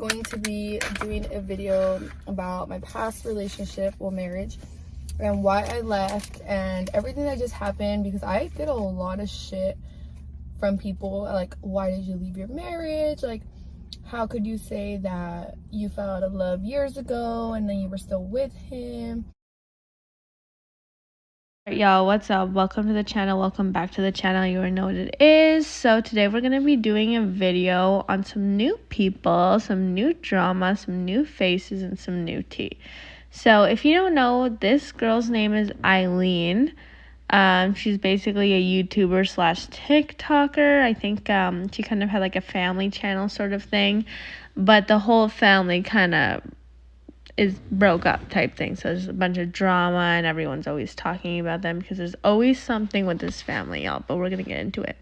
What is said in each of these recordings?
going to be doing a video about my past relationship, well, marriage, and why I left and everything that just happened, because I get a lot of shit from people like, why did you leave your marriage? Like, how could you say that you fell out of love years ago and then you were still with him? Y'all, what's up? Welcome to the channel. Welcome back to the channel. You already know what it is. So today we're going to be doing a video on some new people, some new drama, some new faces, and some new tea. So if you don't know, this girl's name is Aileen. She's basically a YouTuber slash TikToker. I think she kind of had like a family channel sort of thing, but the whole family kind of is broke up type thing. So there's a bunch of drama and everyone's always talking about them because there's always something with this family, y'all. But we're gonna get into it.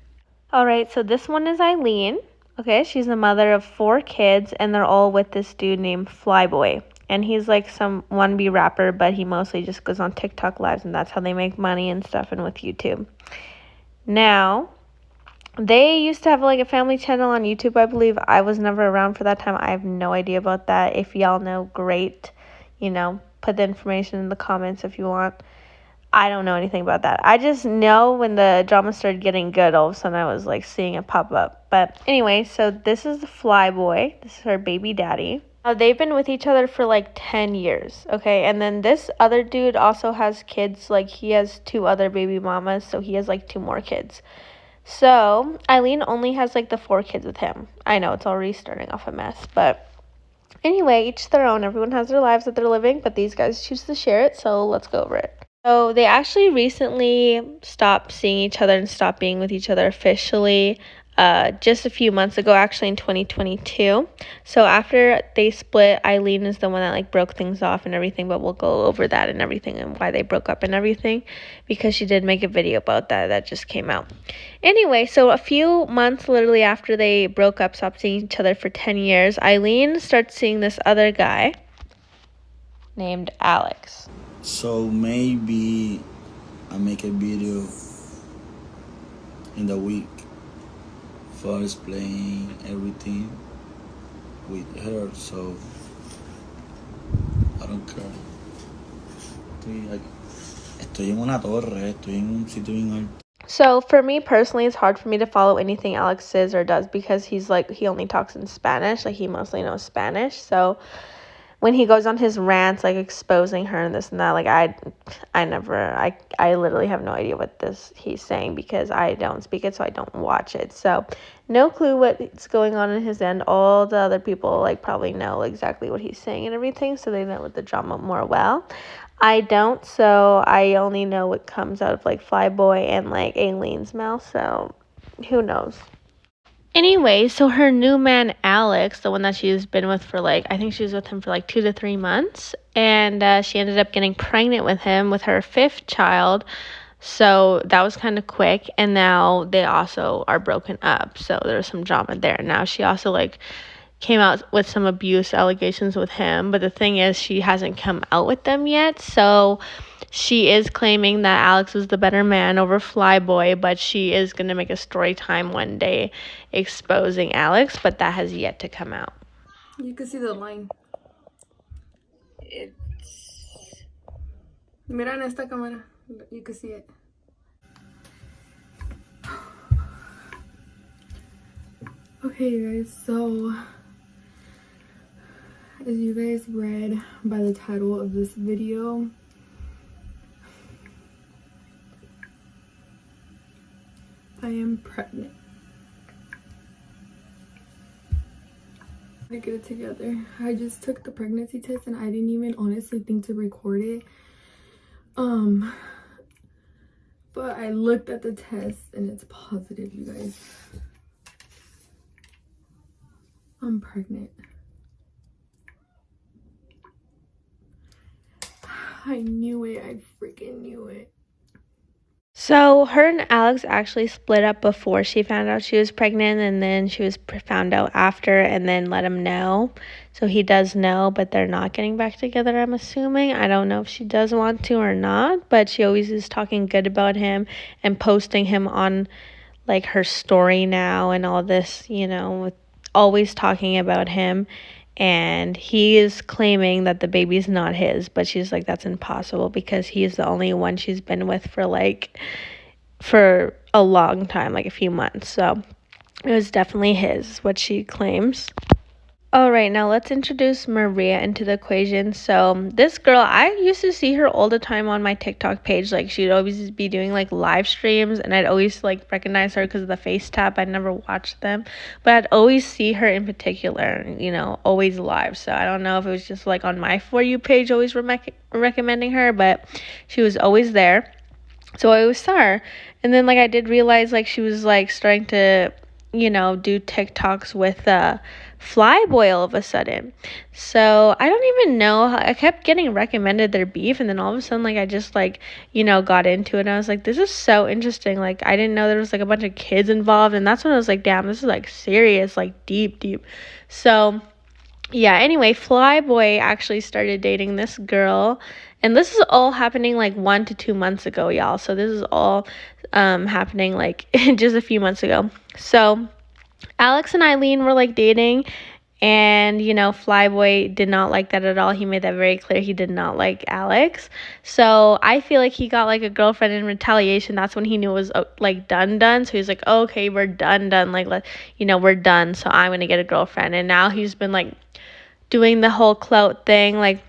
All right, so this one is Aileen. Okay, she's the mother of 4 kids, and they're all with this dude named Flyboi. And he's like some wannabe rapper, but he mostly just goes on TikTok lives, and that's how they make money and stuff, and with YouTube. Now, they used to have like a family channel on YouTube, I believe. I was never around for that time. I have no idea about that. If y'all know, great. You know, put the information in the comments if you want. I don't know anything about that. I just know when the drama started getting good, all of a sudden I was like seeing it pop up. But anyway, so this is the Flyboi. This is her baby daddy. They've been with each other for like 10 years, okay? And then this other dude also has kids. Like, he has 2 other baby mamas, so he has like 2 more kids. So Aileen only has like the 4 kids with him. I know it's already starting off a mess, but anyway, each their own. Everyone has their lives that they're living, but these guys choose to share it, so let's go over it. So they actually recently stopped seeing each other and stopped being with each other officially just a few months ago, actually in 2022. So after they split, Aileen is the one that like broke things off and everything, but we'll go over that and everything and why they broke up and everything, because she did make a video about that just came out. Anyway, so a few months literally after they broke up, stopped seeing each other for 10 years, Aileen starts seeing this other guy named Alex. So maybe I make a video in the week for explaining everything with her, so I don't care. Estoy en una torre, estoy en un sitio bien alto. So for me personally, it's hard for me to follow anything Alex says or does because he's like, he only talks in Spanish, like he mostly knows Spanish. So when he goes on his rants, like exposing her and this and that, like I literally have no idea what he's saying because I don't speak it, so I don't watch it. So no clue what's going on in his end. All the other people like probably know exactly what he's saying and everything, so they know the drama more well. I don't, so I only know what comes out of like Flyboi and like Aileen's mouth, so who knows. Anyway, so her new man, Alex, the one that she's been with for like, I think she was with him for like 2 to 3 months. And she ended up getting pregnant with him with her 5th child. So that was kind of quick. And now they also are broken up. So there's some drama there. Now she also like came out with some abuse allegations with him. But the thing is, she hasn't come out with them yet. So she is claiming that Alex was the better man over Flyboi, but she is going to make a story time one day exposing Alex, but that has yet to come out. You can see the line. Mira en esta cámara. You can see it. Okay, you guys, so as you guys read by the title of this video, I am pregnant. To get it together. I just took the pregnancy test and I didn't even honestly think to record it. But I looked at the test and it's positive, you guys. I'm pregnant. I knew it. I freaking knew it. So her and Alex actually split up before she found out she was pregnant, and then she was found out after and then let him know. So he does know, but they're not getting back together, I'm assuming. I don't know if she does want to or not, but she always is talking good about him and posting him on like her story now and all this, you know, with always talking about him. and he is claiming that the baby's not his, but she's like, that's impossible because he's the only one she's been with for a long time, like a few months. So it was definitely his, what she claims. All right, now let's introduce Maria into the equation. So this girl, I used to see her all the time on my TikTok page. Like, she'd always be doing like live streams, and I'd always like recognize her because of the face tap. I never watched them, but I'd always see her in particular, always live. So I don't know if it was just like on my For You page always recommending her, but she was always there. So I always saw her. And then like I did realize like she was like starting to, do TikToks with Flyboi all of a sudden. So I don't even know. I kept getting recommended their beef, and then all of a sudden like I just like, got into it, and I was like, this is so interesting. Like I didn't know there was like a bunch of kids involved, and that's when I was like, damn, this is like serious, like deep. So yeah, anyway, Flyboi actually started dating this girl, and this is all happening like 1 to 2 months ago, y'all. So this is all happening like just a few months ago. So Alex and Aileen were like dating, and Flyboi did not like that at all. He made that very clear. He did not like Alex. So I feel like he got like a girlfriend in retaliation. That's when he knew it was like done. So he's like, oh, okay, we're done. Like, we're done. So I'm gonna get a girlfriend. And now he's been like doing the whole clout thing. Like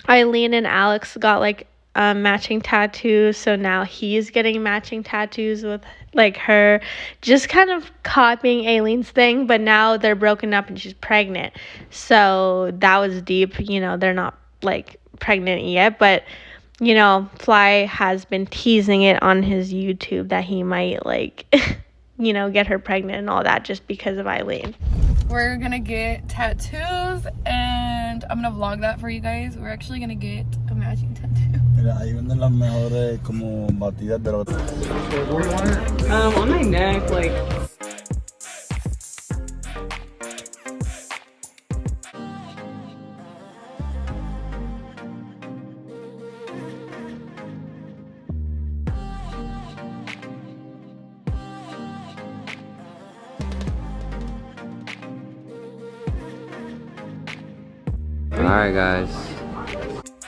Aileen and Alex got like matching tattoos, so now he's getting matching tattoos with like her, just kind of copying Aileen's thing, but now they're broken up and she's pregnant. So that was deep. They're not like pregnant yet, but Fly has been teasing it on his YouTube that he might like get her pregnant and all that just because of Aileen. We're gonna get tattoos, and I'm gonna vlog that for you guys. We're actually gonna get a matching tattoo. Mira, ahí venden las mejores como batidas de los... On my neck, like... Alright guys.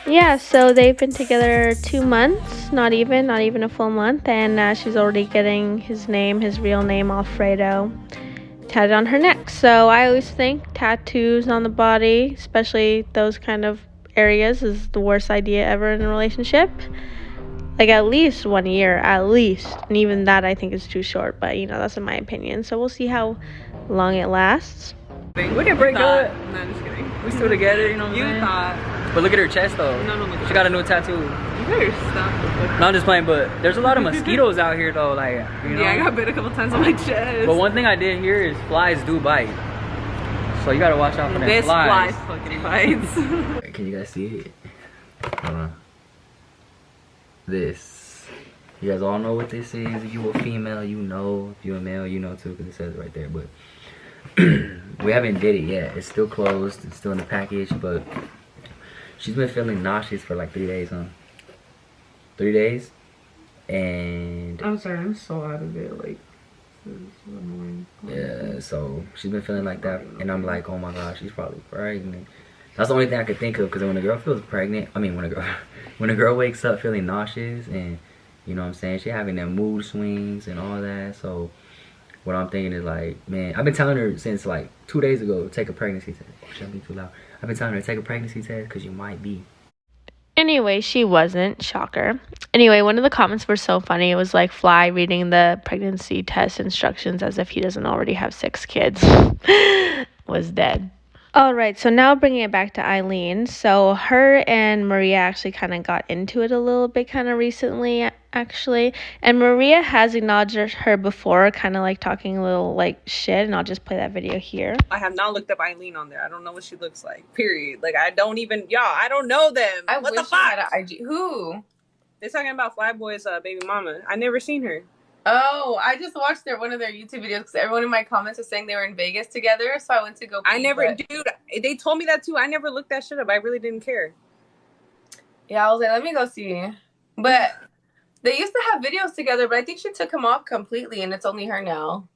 Yeah, so they've been together 2 months, not even a full month, and she's already getting his real name, Alfredo, tatted on her neck. So I always think tattoos on the body, especially those kind of areas, is the worst idea ever in a relationship. Like at least 1 year, at least. And even that I think is too short, but that's in my opinion. So we'll see how long it lasts. We can break up. No, I'm just kidding. We still together, you know what I'm saying? You thought. But look at her chest though. No, look. She got a new tattoo. You better stop. No, I'm just playing, but there's a lot of mosquitoes out here though, like, Yeah, I got bit a couple times on my chest. But one thing I did hear is flies do bite. So you gotta watch out for them this flies. This fly fucking bites. Can you guys see it? Hold on. This. You guys all know what this is. If you a female, you know. If you a male, you know too, because it says it right there. But we haven't did it yet. It's still closed. It's still in the package, but she's been feeling nauseous for like 3 days, huh? 3 days? And I'm sorry, I'm so out of it. Like, this is so annoying. yeah, so she's been feeling like that, and I'm like, oh my gosh, she's probably pregnant. That's the only thing I could think of, because when a girl feels pregnant, when a girl wakes up feeling nauseous, and you know what I'm saying, she having them mood swings and all that. So what I'm thinking is like, man, I've been telling her since like 2 days ago, take a pregnancy test. Oh, should I be too loud? I've been telling her, take a pregnancy test because you might be. Anyway, she wasn't. Shocker. Anyway, one of the comments were so funny. It was like Fly reading the pregnancy test instructions as if he doesn't already have 6 kids. Was dead. All right, so now bringing it back to Aileen. So her and Maria actually kind of got into it a little bit kind of recently, actually. And Maria has acknowledged her before, kind of like talking a little like shit. And I'll just play that video here. I have not looked up Aileen on there. I don't know what she looks like. Period. Like, I don't even, I don't know them. What the fuck? I had an IG. Who? They're talking about Flyboi's baby mama. I never seen her. Oh, I just watched one of their YouTube videos because everyone in my comments was saying they were in Vegas together, so I went to go. Dude, they told me that too. I never looked that shit up. I really didn't care. Yeah, I was like, let me go see. But they used to have videos together, but I think she took him off completely, and it's only her now.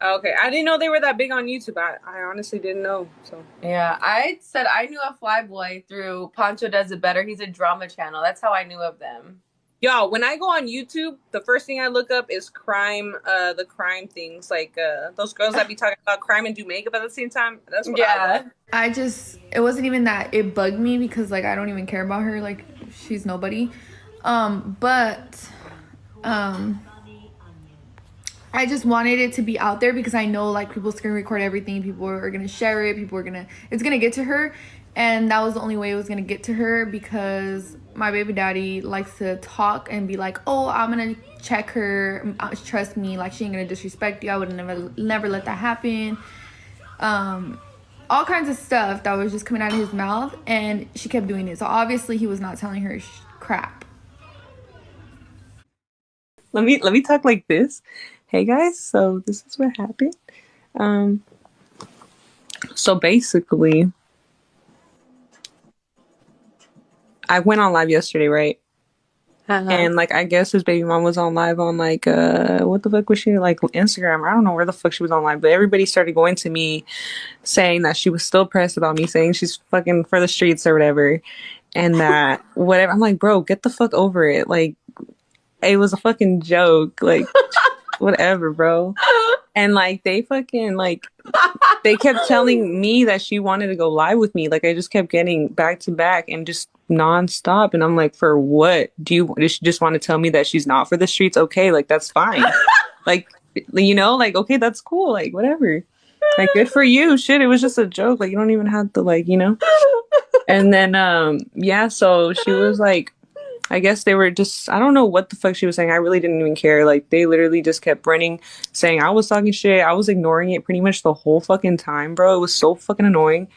Okay, I didn't know they were that big on YouTube. I honestly didn't know. So Yeah, I said I knew of Flyboi through Pancho Does It Better. He's a drama channel. That's how I knew of them. y'all, when I go on YouTube, the first thing I look up is crime, the crime things, like those girls that be talking about crime and do makeup at the same time. That's what I love. It wasn't even that it bugged me because like I don't even care about her, like she's nobody. But I just wanted it to be out there because I know like people screen record everything, people are gonna share it, it's gonna get to her, and that was the only way it was gonna get to her because my baby daddy likes to talk and be like, oh, I'm gonna check her, trust me, like she ain't gonna disrespect you, I would never let that happen. All kinds of stuff that was just coming out of his mouth, and she kept doing it, so obviously he was not telling her crap. Let me talk like this. Hey guys, so this is what happened. So basically, I went on live yesterday, right? And like I guess his baby mom was on live on like what the fuck was she, like Instagram? I don't know where the fuck she was on live, but everybody started going to me saying that she was still pressed about me saying she's fucking for the streets or whatever, and that whatever. I'm like, bro, get the fuck over it. Like it was a fucking joke. Like whatever, bro. And like they fucking like they kept telling me that she wanted to go live with me. Like I just kept getting back to back and just nonstop. And I'm like, for what? Does she just want to tell me that she's not for the streets? Okay, like that's fine. Like, you know, like okay, that's cool. Like whatever. Like good for you. Shit, it was just a joke. Like you don't even have to like, you know. And then yeah, so she was like, I guess they were just, I don't know what the fuck she was saying. I really didn't even care. Like, they literally just kept running, saying I was talking shit. I was ignoring it pretty much the whole fucking time, bro. It was so fucking annoying.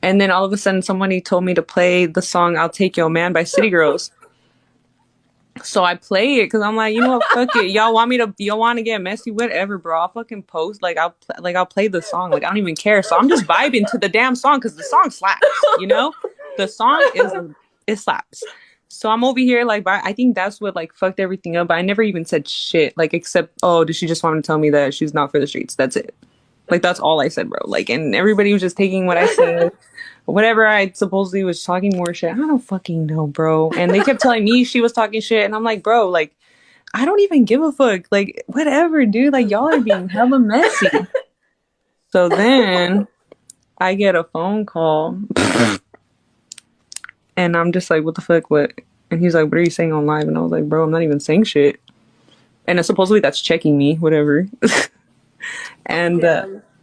And then all of a sudden, somebody told me to play the song I'll Take Your Man by City Girls. So I play it because I'm like, you know what, fuck it. Y'all want to get messy? Whatever, bro. I'll fucking post. Like, I'll play the song. Like, I don't even care. So I'm just vibing to the damn song because the song slaps, you know? The song it slaps. So I'm over here, like, I think that's what, like, fucked everything up. But I never even said shit, like, except, oh, does she just want to tell me that she's not for the streets? That's it. Like, that's all I said, bro. Like, and everybody was just taking what I said. Whatever I supposedly was talking more shit. I don't fucking know, bro. And they kept telling me she was talking shit. And I'm like, bro, like, I don't even give a fuck. Like, whatever, dude. Like, y'all are being hella messy. So then I get a phone call. And I'm just like, what the fuck? What? And he's like, what are you saying on live? And I was like, bro, I'm not even saying shit. And supposedly that's checking me, whatever. And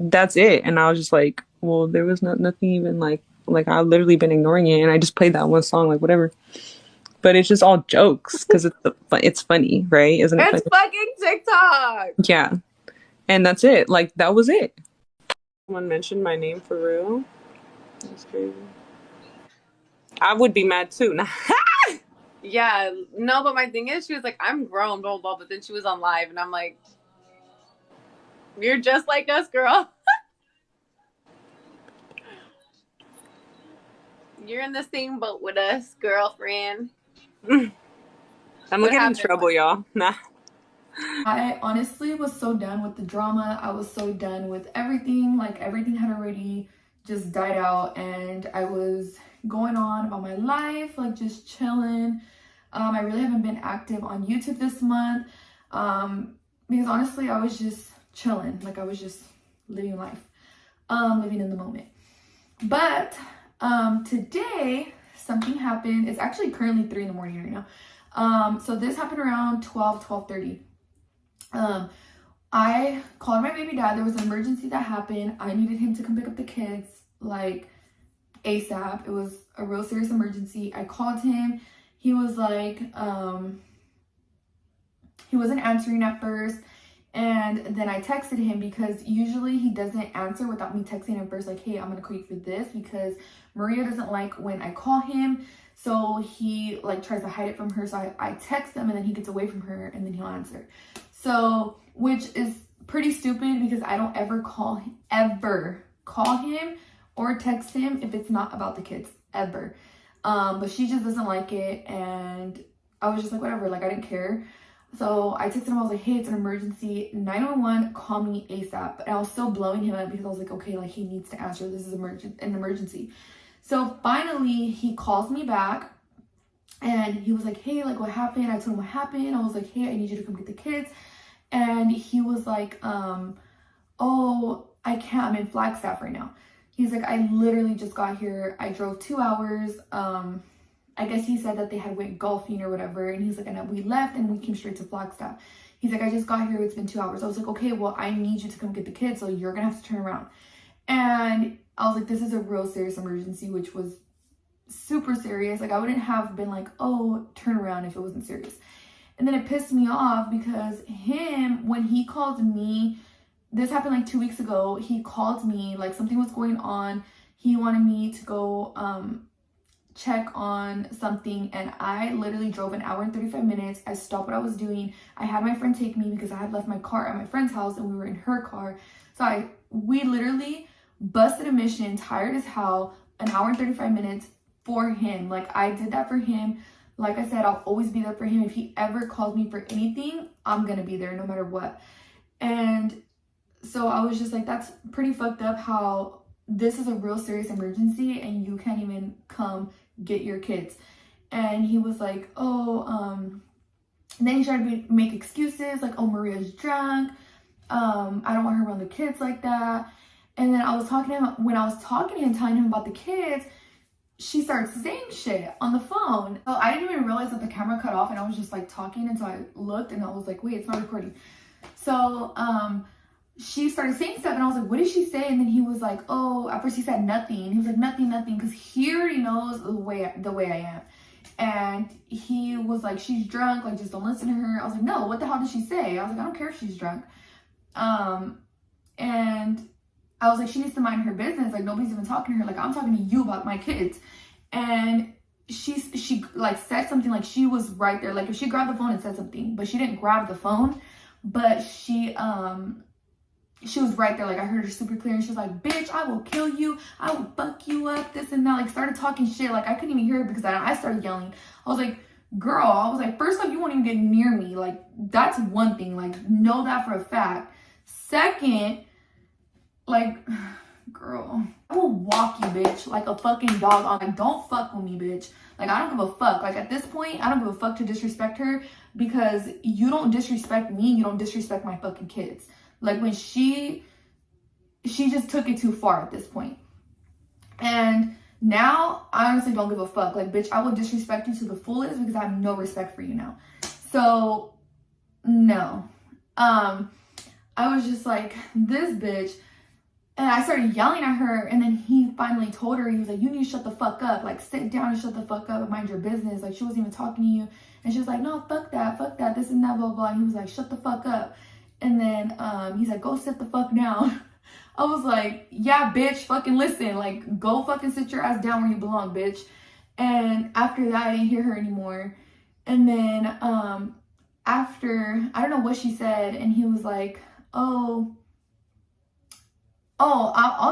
that's it. And I was just like, well, there was nothing even like I've literally been ignoring it. And I just played that one song, like whatever. But it's just all jokes because it's funny, right? Isn't it? It's fucking TikTok. Yeah. And that's it. Like, that was it. Someone mentioned my name for real. That's crazy. I would be mad too. Yeah, no, but my thing is, she was like, I'm grown, blah, blah, blah. But then she was on live, and I'm like, you're just like us, girl. You're in the same boat with us, girlfriend. I'm gonna get in trouble, y'all. Nah. I honestly was so done with the drama. I was so done with everything. Like, everything had already just died out, and I was going on about my life, like just chilling. I really haven't been active on YouTube this month because honestly, I was just chilling. Like, I was just living life, living in the moment. But today, something happened. It's actually currently 3 in the morning right now. So this happened around 12:30. I called my baby dad. There was an emergency that happened. I needed him to come pick up the kids, like, ASAP. It was a real serious emergency. I called him. He was like, he wasn't answering at first. And then I texted him because usually he doesn't answer without me texting him first, like, hey, I'm gonna call you for this, because Maria doesn't like when I call him. So he like tries to hide it from her. So I text him, and then he gets away from her, and then he'll answer. So, which is pretty stupid because I don't ever call him or text him if it's not about the kids, ever. But she just doesn't like it, and I was just like, whatever, like, I didn't care. So I texted him, I was like, hey, it's an emergency, 911, call me ASAP. And I was still blowing him up because I was like, okay, like he needs to answer, this is an emergency. So finally he calls me back and he was like, hey, like what happened? I told him what happened. I was like, hey, I need you to come get the kids. And he was like, oh, I can't, I'm in Flagstaff right now. He's like, I literally just got here. I drove 2 hours. I guess he said that they had went golfing or whatever. And he's like, and we left and we came straight to Flagstaff. He's like, I just got here. It's been 2 hours. I was like, okay, well, I need you to come get the kids. So you're going to have to turn around. And I was like, this is a real serious emergency, which was super serious. Like I wouldn't have been like, oh, turn around if it wasn't serious. And then it pissed me off because when he called me, this happened like 2 weeks ago. He called me, like something was going on. He wanted me to go, check on something, and I literally drove 1 hour and 35 minutes. I stopped what I was doing. I had my friend take me because I had left my car at my friend's house and we were in her car. So we literally busted a mission, tired as hell, 1 hour and 35 minutes for him. Like I did that for him. Like I said, I'll always be there for him. If he ever calls me for anything, I'm gonna be there no matter what. And so I was just like, that's pretty fucked up how this is a real serious emergency and you can't even come get your kids. And he was like, oh, and then he tried to make excuses like, oh, Maria's drunk, I don't want her around the kids like that. And then I was talking to him, when I was talking to him, telling him about the kids, she started saying shit on the phone. So I didn't even realize that the camera cut off and I was just like talking, and so I looked and I was like, wait, it's not recording. So she started saying stuff and I was like, what did she say? And then he was like, oh, at first he said nothing. He was like, nothing, because he already knows the way I am. And he was like, she's drunk, like just don't listen to her. I was like, no, what the hell did she say? I was like, I don't care if she's drunk. And I was like, she needs to mind her business. Like nobody's even talking to her. Like I'm talking to you about my kids. And she like said something like she was right there. Like if she grabbed the phone and said something, but she didn't grab the phone, but she was right there. Like I heard her super clear and she was like, bitch, I will kill you, I will fuck you up, this and that. Like started talking shit. Like I couldn't even hear it because I started yelling. I was like, girl, I was like, first off, you won't even get near me. Like that's one thing, like know that for a fact. Second, like, girl, I will walk you, bitch, like a fucking dog. I'm like, don't fuck with me, bitch. Like I don't give a fuck. Like at this point, I don't give a fuck to disrespect her, because you don't disrespect me, you don't disrespect my fucking kids. Like when she just took it too far at this point. And now I honestly don't give a fuck. Like, bitch, I will disrespect you to the fullest because I have no respect for you now. So no. I was just like, this bitch. And I started yelling at her, and then he finally told her, he was like, you need to shut the fuck up. Like, sit down and shut the fuck up and mind your business. Like, she wasn't even talking to you. And she was like, no, fuck that, this and that, blah, blah. And he was like, shut the fuck up. And then he's like, go sit the fuck down. I was like, yeah, bitch, fucking listen. Like, go fucking sit your ass down where you belong, bitch. And after that, I didn't hear her anymore. And then after, I don't know what she said, and he was like, I'll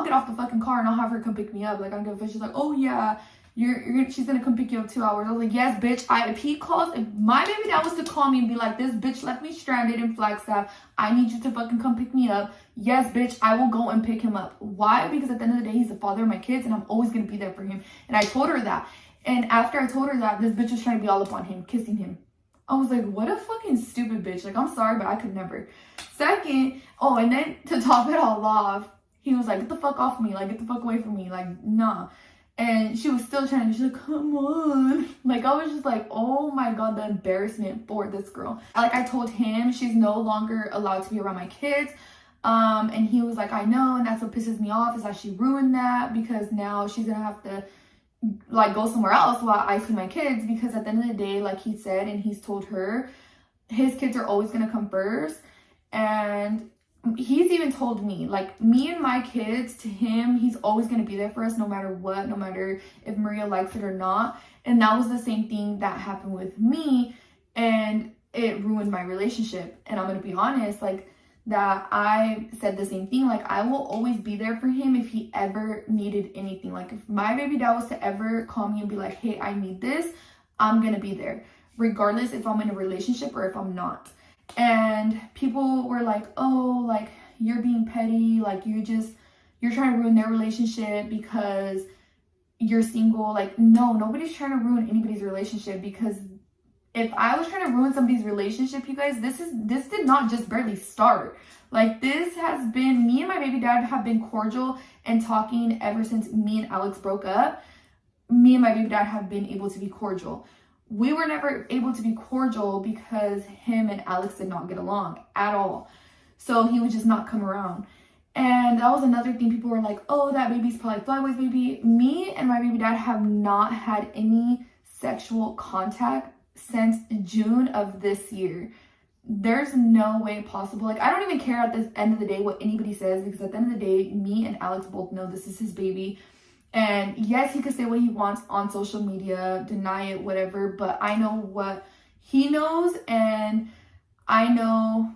get off the fucking car and I'll have her come pick me up. Like, I don't give a fuck. She's like, oh yeah, she's gonna come pick you up 2 hours. I was like, yes, bitch. If he calls, if my baby dad was to call me and be like, this bitch left me stranded in Flagstaff, I need you to fucking come pick me up. Yes, bitch, I will go and pick him up. Why? Because at the end of the day, he's the father of my kids and I'm always gonna be there for him. And I told her that. And after I told her that, this bitch was trying to be all up on him, kissing him. I was like, what a fucking stupid bitch. Like, I'm sorry, but I could never. Second, and then to top it all off, he was like, get the fuck off me. Like, get the fuck away from me. Like, nah. And she was still trying to, she's like, come on. Like, I was just like, oh my God, the embarrassment for this girl. Like, I told him she's no longer allowed to be around my kids. And he was like, I know. And that's what pisses me off, is that she ruined that, because now she's going to have to, like, go somewhere else while I see my kids. Because at the end of the day, like he said, and he's told her, his kids are always going to come first. And he's even told me, like, me and my kids, to him, he's always going to be there for us no matter what, no matter if Maria likes it or not. And that was the same thing that happened with me, and it ruined my relationship. And I'm going to be honest, like, that I said the same thing. Like, I will always be there for him if he ever needed anything. Like, if my baby dad was to ever call me and be like, hey, I need this, I'm going to be there, regardless if I'm in a relationship or if I'm not. And people were like, oh, like, you're being petty, like, you're trying to ruin their relationship because you're single. Like, no, nobody's trying to ruin anybody's relationship, because if I was trying to ruin somebody's relationship, you guys, this did not just barely start. Like, this has been, me and my baby dad have been cordial and talking ever since me and Alex broke up. Me and my baby dad have been able to be cordial. We were never able to be cordial because him and Alex did not get along at all. So he would just not come around. And that was another thing. People were like, oh, that baby's probably Flyboi's baby. Me and my baby dad have not had any sexual contact since June of this year. There's no way possible. Like, I don't even care at the end of the day what anybody says, because at the end of the day, me and Alex both know this is his baby. And yes, he could say what he wants on social media, deny it, whatever, but I know what he knows, and I know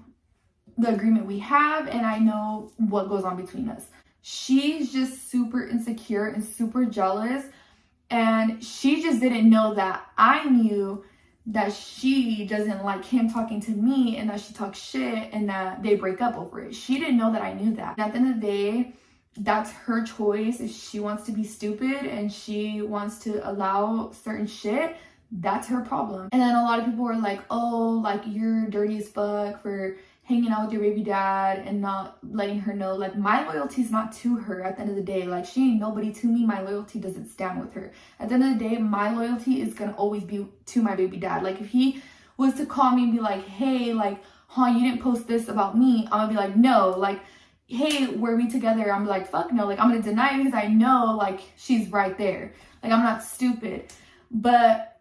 the agreement we have, and I know what goes on between us. She's just super insecure and super jealous, and she just didn't know that I knew that she doesn't like him talking to me, and that she talks shit, and that they break up over it. She didn't know that I knew that. At the end of the day, that's her choice. If she wants to be stupid and she wants to allow certain shit, that's her problem. And then a lot of people were like, oh, like, you're dirty as fuck for hanging out with your baby dad and not letting her know. Like, my loyalty is not to her at the end of the day. Like, she ain't nobody to me. My loyalty doesn't stand with her. At the end of the day, my loyalty is gonna always be to my baby dad. Like, if he was to call me and be like, hey, like, you didn't post this about me, I'm gonna be like, no. Like, hey, were we together? I'm like, fuck no. Like, I'm gonna deny it because I know, like, she's right there. Like, I'm not stupid. But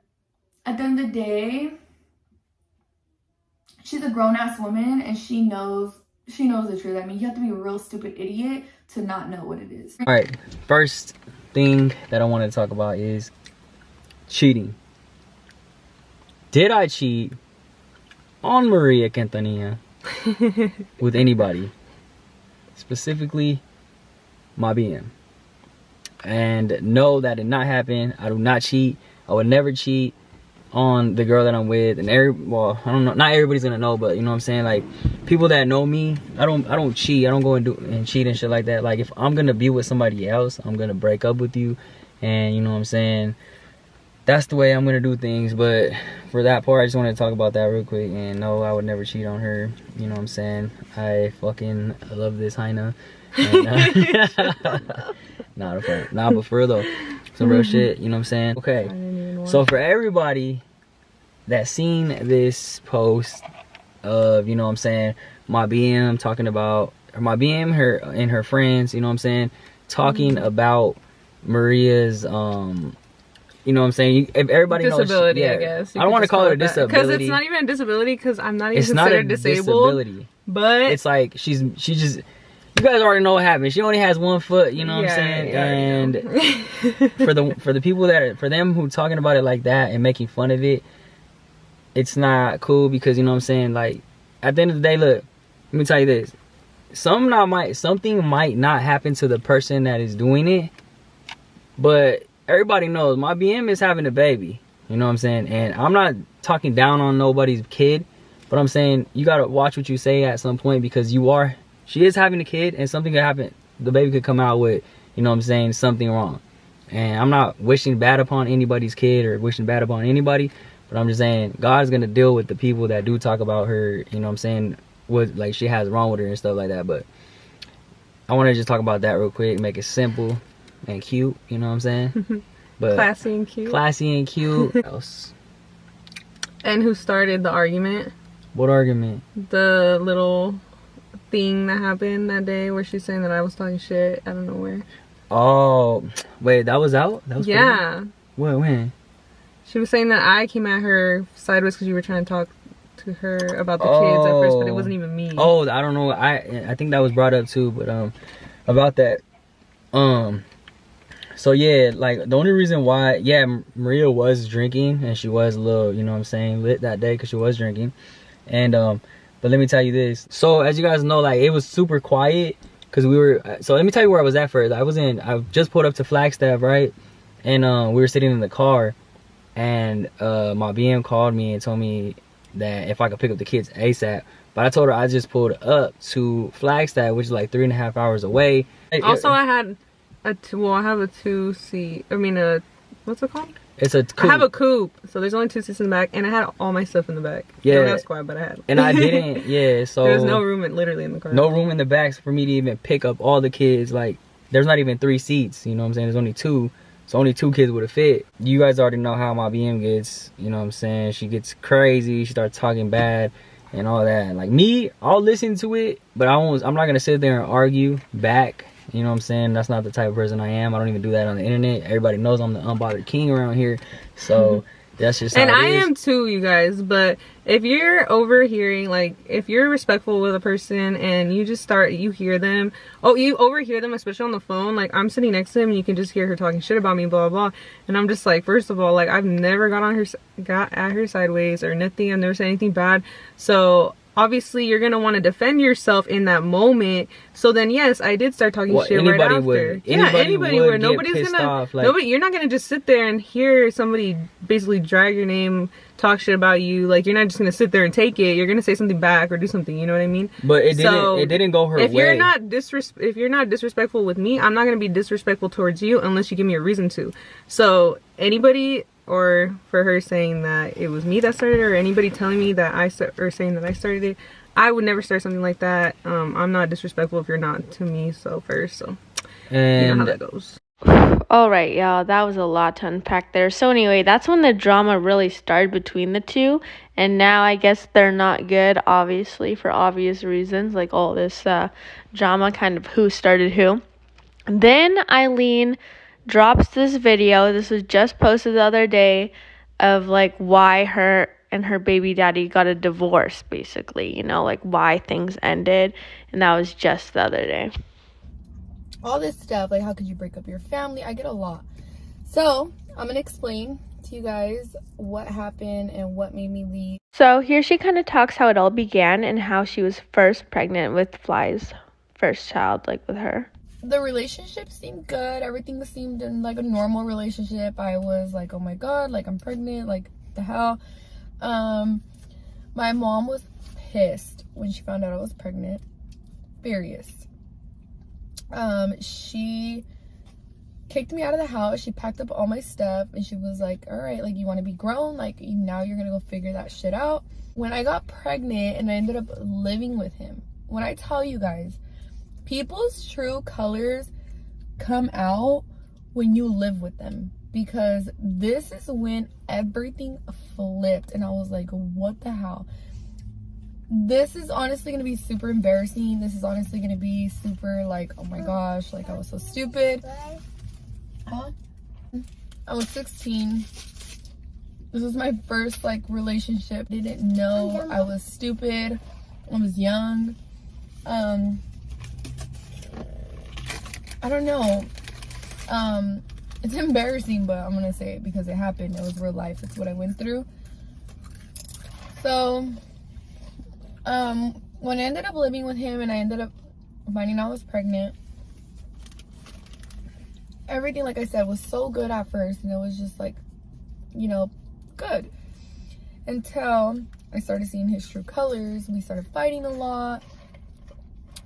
at the end of the day, she's a grown-ass woman, and she knows the truth. I mean, you have to be a real stupid idiot to not know what it is. All right, first thing that I wanted to talk about is cheating. Did I cheat on Maria Quintanilla with anybody? Specifically, my BM. And no, that did not happen. I do not cheat. I would never cheat on the girl that I'm with. And well, I don't know, not everybody's gonna know, but you know what I'm saying, like, people that know me, I don't cheat. I don't go and cheat and shit like that. Like, if I'm gonna be with somebody else, I'm gonna break up with you, and you know what I'm saying, that's the way I'm gonna do things. But for that part, I just wanted to talk about that real quick. And no, I would never cheat on her. You know what I'm saying? I fucking love this Hyena. Nah, but for real though, some real shit. You know what I'm saying? Okay. So for everybody that's seen this post of, you know what I'm saying, my BM talking about, or my BM her and her friends, you know what I'm saying, talking about Maria's you know what I'm saying? If everybody disability, knows, I guess. I don't want to call it a disability, because it's not even a disability. Because I'm not even it's not a disabled. Disability. But it's like she just, you guys already know what happened. She only has one foot. You know what I'm saying? And for the people for them who talking about it like that and making fun of it, it's not cool, because you know what I'm saying. Like, at the end of the day, look, let me tell you this: something might not happen to the person that is doing it, but everybody knows my BM is having a baby. You know what I'm saying? And I'm not talking down on nobody's kid, but I'm saying you gotta watch what you say at some point, because she is having a kid, and something could happen. The baby could come out with, you know what I'm saying, something wrong. And I'm not wishing bad upon anybody's kid or wishing bad upon anybody, but I'm just saying God's gonna deal with the people that do talk about her, you know what I'm saying, what like she has wrong with her and stuff like that. But I want to just talk about that real quick, make it simple and cute, you know what I'm saying? But classy and cute. Classy and cute. Else. And who started the argument? What argument? The little thing that happened that day where she's saying that I was talking shit out of nowhere. Oh, wait, that was out? That was yeah. What, when? She was saying that I came at her sideways because you were trying to talk to her about the kids at first, but it wasn't even me. Oh, I don't know. I think that was brought up too, but about that. So yeah, like, the only reason why, yeah, Maria was drinking, and she was a little, you know what I'm saying, lit that day because she was drinking. And but let me tell you this. So as you guys know, like, it was super quiet because we were, so let me tell you where I was at first. I just pulled up to Flagstaff, right? And we were sitting in the car, and my BM called me and told me that if I could pick up the kids ASAP. But I told her I just pulled up to Flagstaff, which is like 3.5 hours away. Also, I have a 2-seat. I mean, what's it called? It's a coupe. I have a coupe, so there's only 2 seats in the back, and I had all my stuff in the back. Yeah. Don't ask why, but I had. And I didn't, yeah, so. There's no room literally in the car. No room in the back for me to even pick up all the kids. Like, there's not even 3 seats, you know what I'm saying? There's only 2. So only 2 kids would have fit. You guys already know how my BM gets, you know what I'm saying? She gets crazy, she starts talking bad and all that. Like me, I'll listen to it, but I'm not gonna sit there and argue back. You know what I'm saying? That's not the type of person I am. I don't even do that on the internet. Everybody knows I'm the unbothered king around here. So that's just how and it I is. am too, you guys. But if you're overhearing, like, if you're respectful with a person and you just you hear them, you overhear them, especially on the phone. Like, I'm sitting next to him and you can just hear her talking shit about me, blah, blah, blah. And I'm just like, first of all, like, I've never got at her sideways or nothing. I've never said anything bad. So obviously you're gonna want to defend yourself in that moment. So then yes, I did start talking shit right after. Anybody would. Nobody's gonna off, like, you're not gonna just sit there and hear somebody basically drag your name, talk shit about you. Like, you're not just gonna sit there and take it. You're gonna say something back or do something, you know what I mean? But it didn't go her way. If you're not disrespectful with me, I'm not gonna be disrespectful towards you unless you give me a reason to. So anybody, or for her saying that it was me that started it, or anybody telling me that saying that I started it, I would never start something like that. I'm not disrespectful if you're not to me, so first, so and you know how that goes. All right, y'all, that was a lot to unpack there. So anyway, that's when the drama really started between the two, and now I guess they're not good, obviously, for obvious reasons, like all this drama, kind of who started who. Then Aileen drops this video. This was just posted the other day of like why her and her baby daddy got a divorce, basically, you know, like why things ended, and that was just the other day. All this stuff, like how could you break up your family? I get a lot. So I'm gonna explain to you guys what happened and what made me leave. So here she kind of talks how it all began and how she was first pregnant with Fly's first child, like with her. The relationship seemed good. Everything seemed in like a normal relationship. I was like, oh my god, like I'm pregnant, like the hell. My mom was pissed when she found out I was pregnant. Furious. She kicked me out of the house. She packed up all my stuff and she was like, all right, like, you want to be grown, like now you're gonna go figure that shit out. When I got pregnant and I ended up living with him, when I tell you guys, people's true colors come out when you live with them, because this is when everything flipped and I was like, what the hell? This is honestly gonna be super embarrassing. This is honestly gonna be super like, oh my gosh, like I was so stupid. I was 16. This was my first like relationship. Didn't know. I was stupid. I was young. I don't know. It's embarrassing, but I'm gonna say it because it happened. It was real life. It's what I went through. So when I ended up living with him and I ended up finding out I was pregnant, everything, like I said, was so good at first, and it was just like, you know, good, until I started seeing his true colors. We started fighting a lot.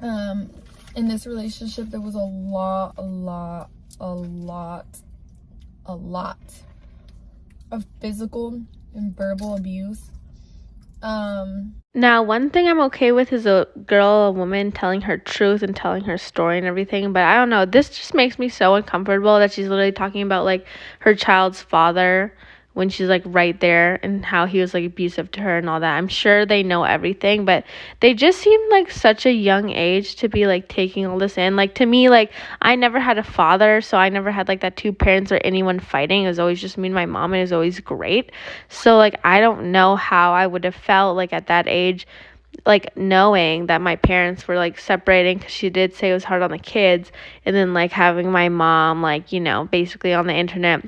In this relationship there was a lot of physical and verbal abuse. Now, one thing I'm okay with is a woman telling her truth and telling her story and everything, but I don't know, this just makes me so uncomfortable that she's literally talking about like her child's father when she's like right there, and how he was like abusive to her and all that. I'm sure they know everything, but they just seem like such a young age to be like taking all this in. Like, to me, like, I never had a father, so I never had like that two parents or anyone fighting. It was always just me and my mom, and it was always great. So like, I don't know how I would have felt like at that age, like knowing that my parents were like separating, because she did say it was hard on the kids, and then like having my mom like, you know, basically on the internet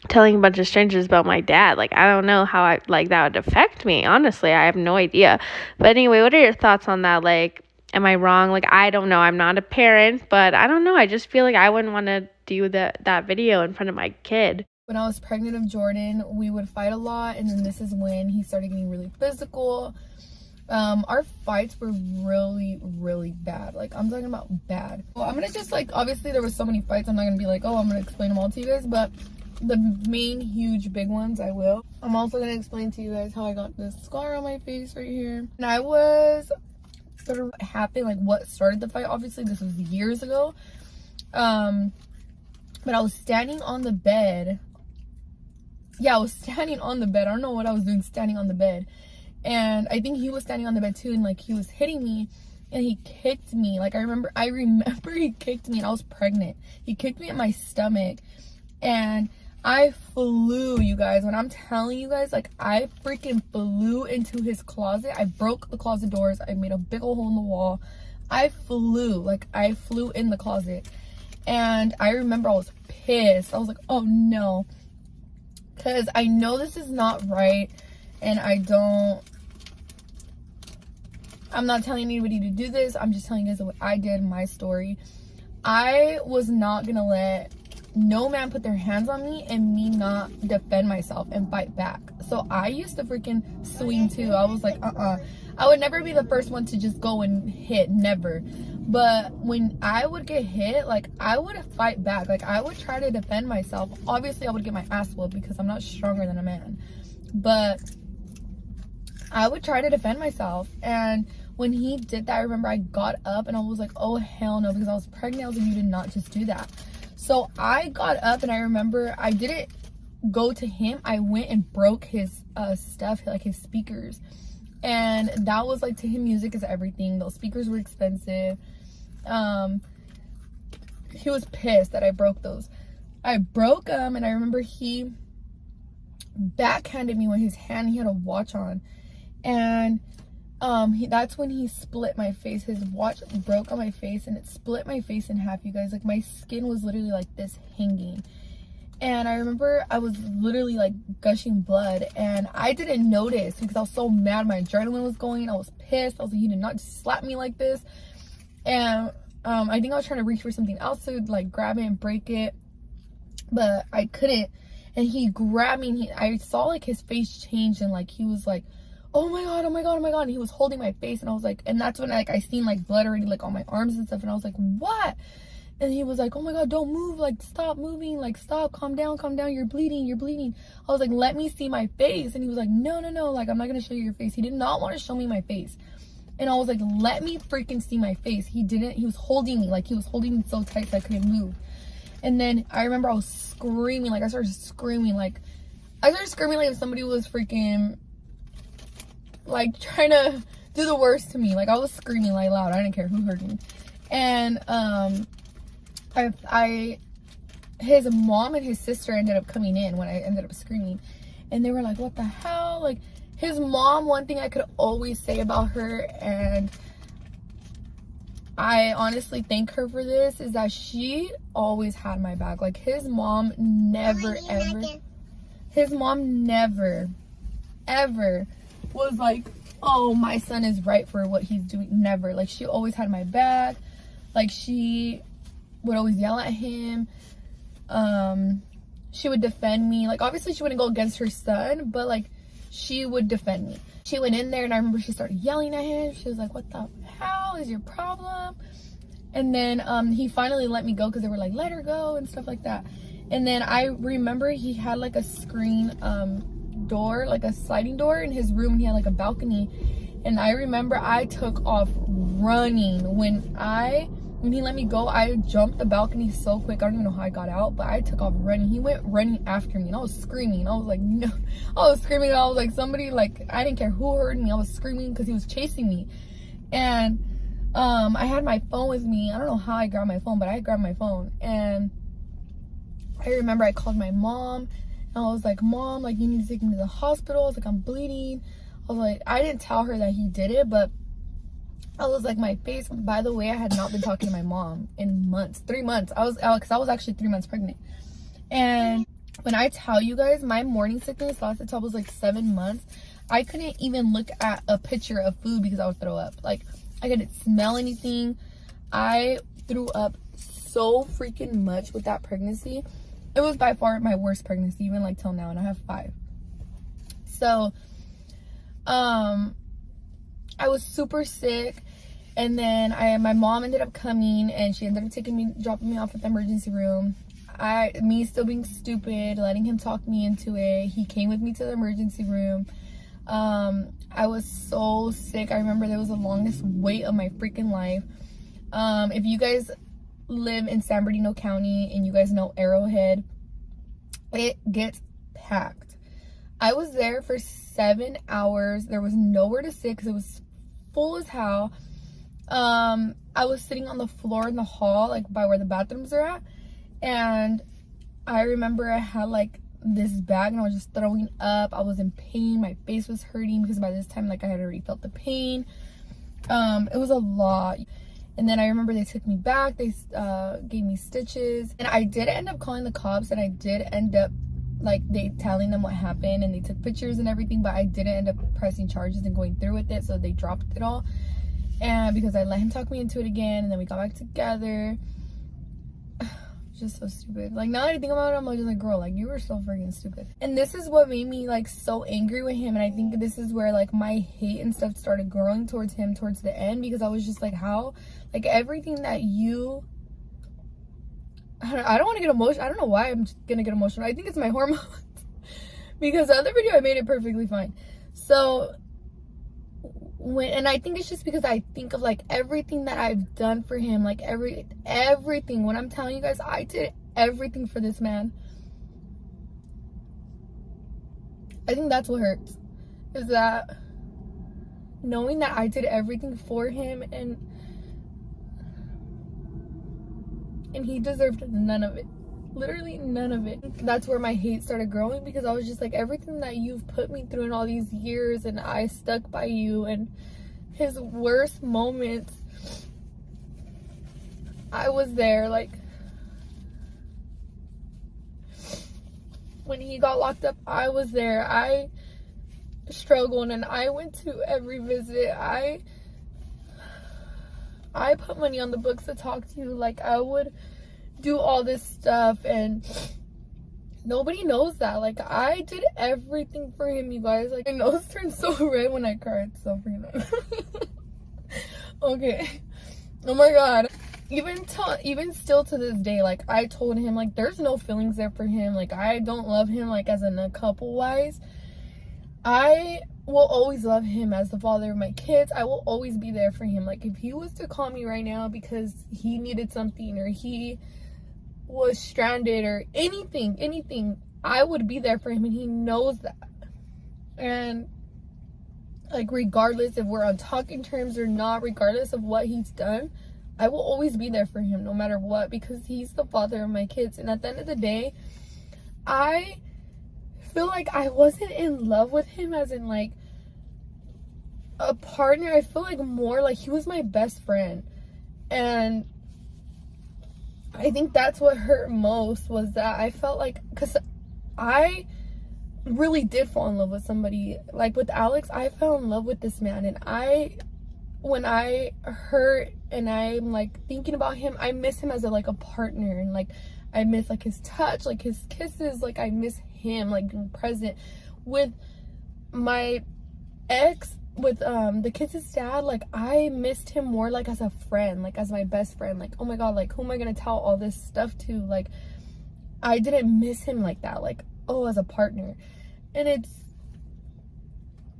telling a bunch of strangers about my dad. Like, I don't know how that would affect me. Honestly, I have no idea. But anyway, what are your thoughts on that? Like, am I wrong? Like, I don't know. I'm not a parent, but I don't know. I just feel like I wouldn't want to do that video in front of my kid. When I was pregnant of Jordan, we would fight a lot, and then this is when he started getting really physical. Our fights were really, really bad. Like, I'm talking about bad. Well, I'm gonna just, like, obviously there were so many fights, I'm not gonna be like, oh, I'm gonna explain them all to you guys, but the main huge big ones I will. I'm also gonna explain to you guys how I got this scar on my face right here. And I was sort of happened, like what started the fight. Obviously this was years ago, but I was standing on the bed. Yeah, I was standing on the bed. I don't know what I was doing standing on the bed, and I think he was standing on the bed too, and like he was hitting me, and he kicked me. Like I remember he kicked me, and I was pregnant. He kicked me in my stomach, and I flew, you guys. When I'm telling you guys, like, I freaking flew into his closet. I broke the closet doors. I made a big old hole in the wall. I flew in the closet. And I remember I was pissed. I was like, oh no, because I know this is not right, and I'm not telling anybody to do this. I'm just telling you guys what I did, my story. I was not gonna let no man put their hands on me and me not defend myself and fight back. So I used to freaking swing too. I was like, I would never be the first one to just go and hit, never. But when I would get hit, like, I would fight back. Like, I would try to defend myself. Obviously I would get my ass whooped because I'm not stronger than a man, but I would try to defend myself. And when he did that, I remember I got up and I was like, oh hell no, because I was pregnant. I was like, you did not just do that. So I got up, and I remember I didn't go to him. I went and broke his stuff, like his speakers. And that was like, to him, music is everything. Those speakers were expensive. He was pissed that I broke those. I broke them, and I remember he backhanded me with his hand. He had a watch on, and that's when he split my face. His watch broke on my face, and it split my face in half, you guys. Like, my skin was literally like this, hanging. And I remember I was literally like gushing blood, and I didn't notice because I was so mad. My adrenaline was going. I was pissed. I was like, he did not just slap me like this. And I think I was trying to reach for something else to like grab it and break it, but I couldn't. And he grabbed me, and I saw like his face change, and like he was like, oh my god, oh my god, oh my god. And he was holding my face, and I was like, and that's when I seen like blood already like on my arms and stuff, and I was like, what? And he was like, oh my god, don't move, like stop moving, like stop, calm down, you're bleeding. I was like, let me see my face. And he was like, no, like, I'm not gonna show you your face. He did not want to show me my face. And I was like, let me freaking see my face. He didn't. He was holding me, like he was holding me so tight so I couldn't move. And then I remember I was screaming, like I started screaming like if somebody was freaking like trying to do the worst to me. Like, I was screaming like loud. I didn't care who heard me. And his mom and his sister ended up coming in when I ended up screaming, and they were like, what the hell? Like, his mom, one thing I could always say about her, and I honestly thank her for this, is that she always had my back. Like, his mom never ever was like, oh, my son is right for what he's doing. Never. Like, she always had my back. Like, she would always yell at him. She would defend me. Like, obviously she wouldn't go against her son, but like, she would defend me. She went in there, and I remember she started yelling at him. She was like, what the hell is your problem? And then he finally let me go, because they were like, let her go and stuff like that. And then I remember he had like a screen door, like a sliding door in his room, and he had like a balcony. And I remember I took off running. When he let me go, I jumped the balcony so quick. I don't even know how I got out, but I took off running. He went running after me, and I was screaming. I was like, no. I was screaming. I was like, somebody, like, I didn't care who heard me. I was screaming because he was chasing me. And I had my phone with me. I don't know how I grabbed my phone, but I grabbed my phone. And I remember I called my mom, and I was like, Mom, like, you need to take me to the hospital. I was like, I'm bleeding. I was like, I didn't tell her that he did it, but I was like, my face. By the way, I had not been talking to my mom in months, 3 months. Because I was actually 3 months pregnant. And when I tell you guys, my morning sickness lasted until I was like 7 months. I couldn't even look at a picture of food because I would throw up. Like, I couldn't smell anything. I threw up so freaking much with that pregnancy. It was by far my worst pregnancy, even like till now, and I have 5. So I was super sick, and then my mom ended up coming, and she ended up dropping me off at the emergency room. Me still being stupid, letting him talk me into it. He came with me to the emergency room. I was so sick. I remember there was the longest wait of my freaking life. If you guys live in San Bernardino County and you guys know Arrowhead, it gets packed. I was there for 7 hours. There was nowhere to sit because it was full as hell. I was sitting on the floor in the hall, like by where the bathrooms are at, and I remember I had like this bag and I was just throwing up. I was in pain. My face was hurting because by this time, like, I had already felt the pain. It was a lot. And then I remember they took me back. They gave me stitches, and I did end up calling the cops, and I did end up like telling them what happened, and they took pictures and everything, but I didn't end up pressing charges and going through with it, so they dropped it all. And because I let him talk me into it again, and then we got back together. Just so stupid. Like, now that I think about it, I'm just like, girl, like, you were so freaking stupid. And this is what made me like so angry with him, and I think this is where like my hate and stuff started growing towards him towards the end, because I was just like, how, like, everything that you, I don't want to get emotional. I don't know why I'm just gonna get emotional. I think it's my hormones. Because the other video I made it perfectly fine. So and I think it's just because I think of like everything that I've done for him, like everything. When I'm telling you guys, I did everything for this man. I think that's what hurts, is that knowing that I did everything for him, and he deserved none of it. Literally none of it. That's where my hate started growing, because I was just like, everything that you've put me through in all these years, and I stuck by you, and his worst moments, I was there. Like, when he got locked up, I was there. I struggled, and I went to every visit. I put money on the books to talk to you. Like, I would do all this stuff, and nobody knows that. Like, I did everything for him, you guys. Like, my nose turns so red when I cry. It's so freaking okay. Oh my god. Even still to this day, like, I told him, like, there's no feelings there for him. Like, I don't love him, like, as in a couple wise. I will always love him as the father of my kids. I will always be there for him. Like, if he was to call me right now because he needed something, or he was stranded, or anything, I would be there for him, and he knows that. And like, regardless if we're on talking terms or not, regardless of what he's done, I will always be there for him no matter what, because he's the father of my kids. And at the end of the day, I feel like I wasn't in love with him as in like a partner. I feel like more like he was my best friend. And I think that's what hurt most, was that I felt like, because I really did fall in love with somebody. Like with Alex, I fell in love with this man, and when I hurt and I'm like thinking about him, I miss him as a partner, and like I miss like his touch, like his kisses, like I miss him like being present. With my ex, with the kids' dad, like I missed him more like as a friend, like as my best friend. Like, oh my god, like who am I gonna tell all this stuff to? Like, I didn't miss him like that, like, oh, as a partner. And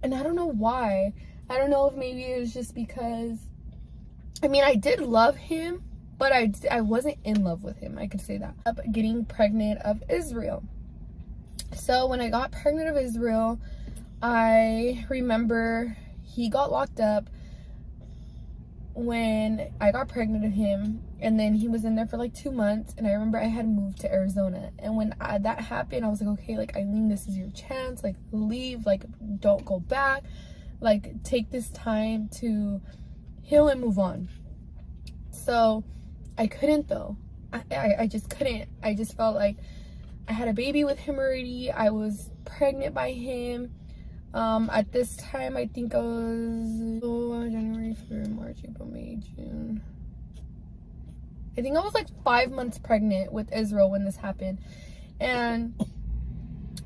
I don't know why. I don't know if maybe it was just because, I mean, I did love him, but I wasn't in love with him, I could say that. Getting pregnant of Israel. So when I got pregnant of Israel, I remember he got locked up when I got pregnant of him, and then he was in there for like 2 months, and I remember I had moved to Arizona. And when that happened, I was like, okay, like, Aileen, this is your chance, like, leave, like, don't go back, like, take this time to heal and move on. So I couldn't, though. I just couldn't. I just felt like I had a baby with him already. I was pregnant by him. At this time, I think I was January, February, March, April, May, June. I think I was like 5 months pregnant with Israel when this happened. And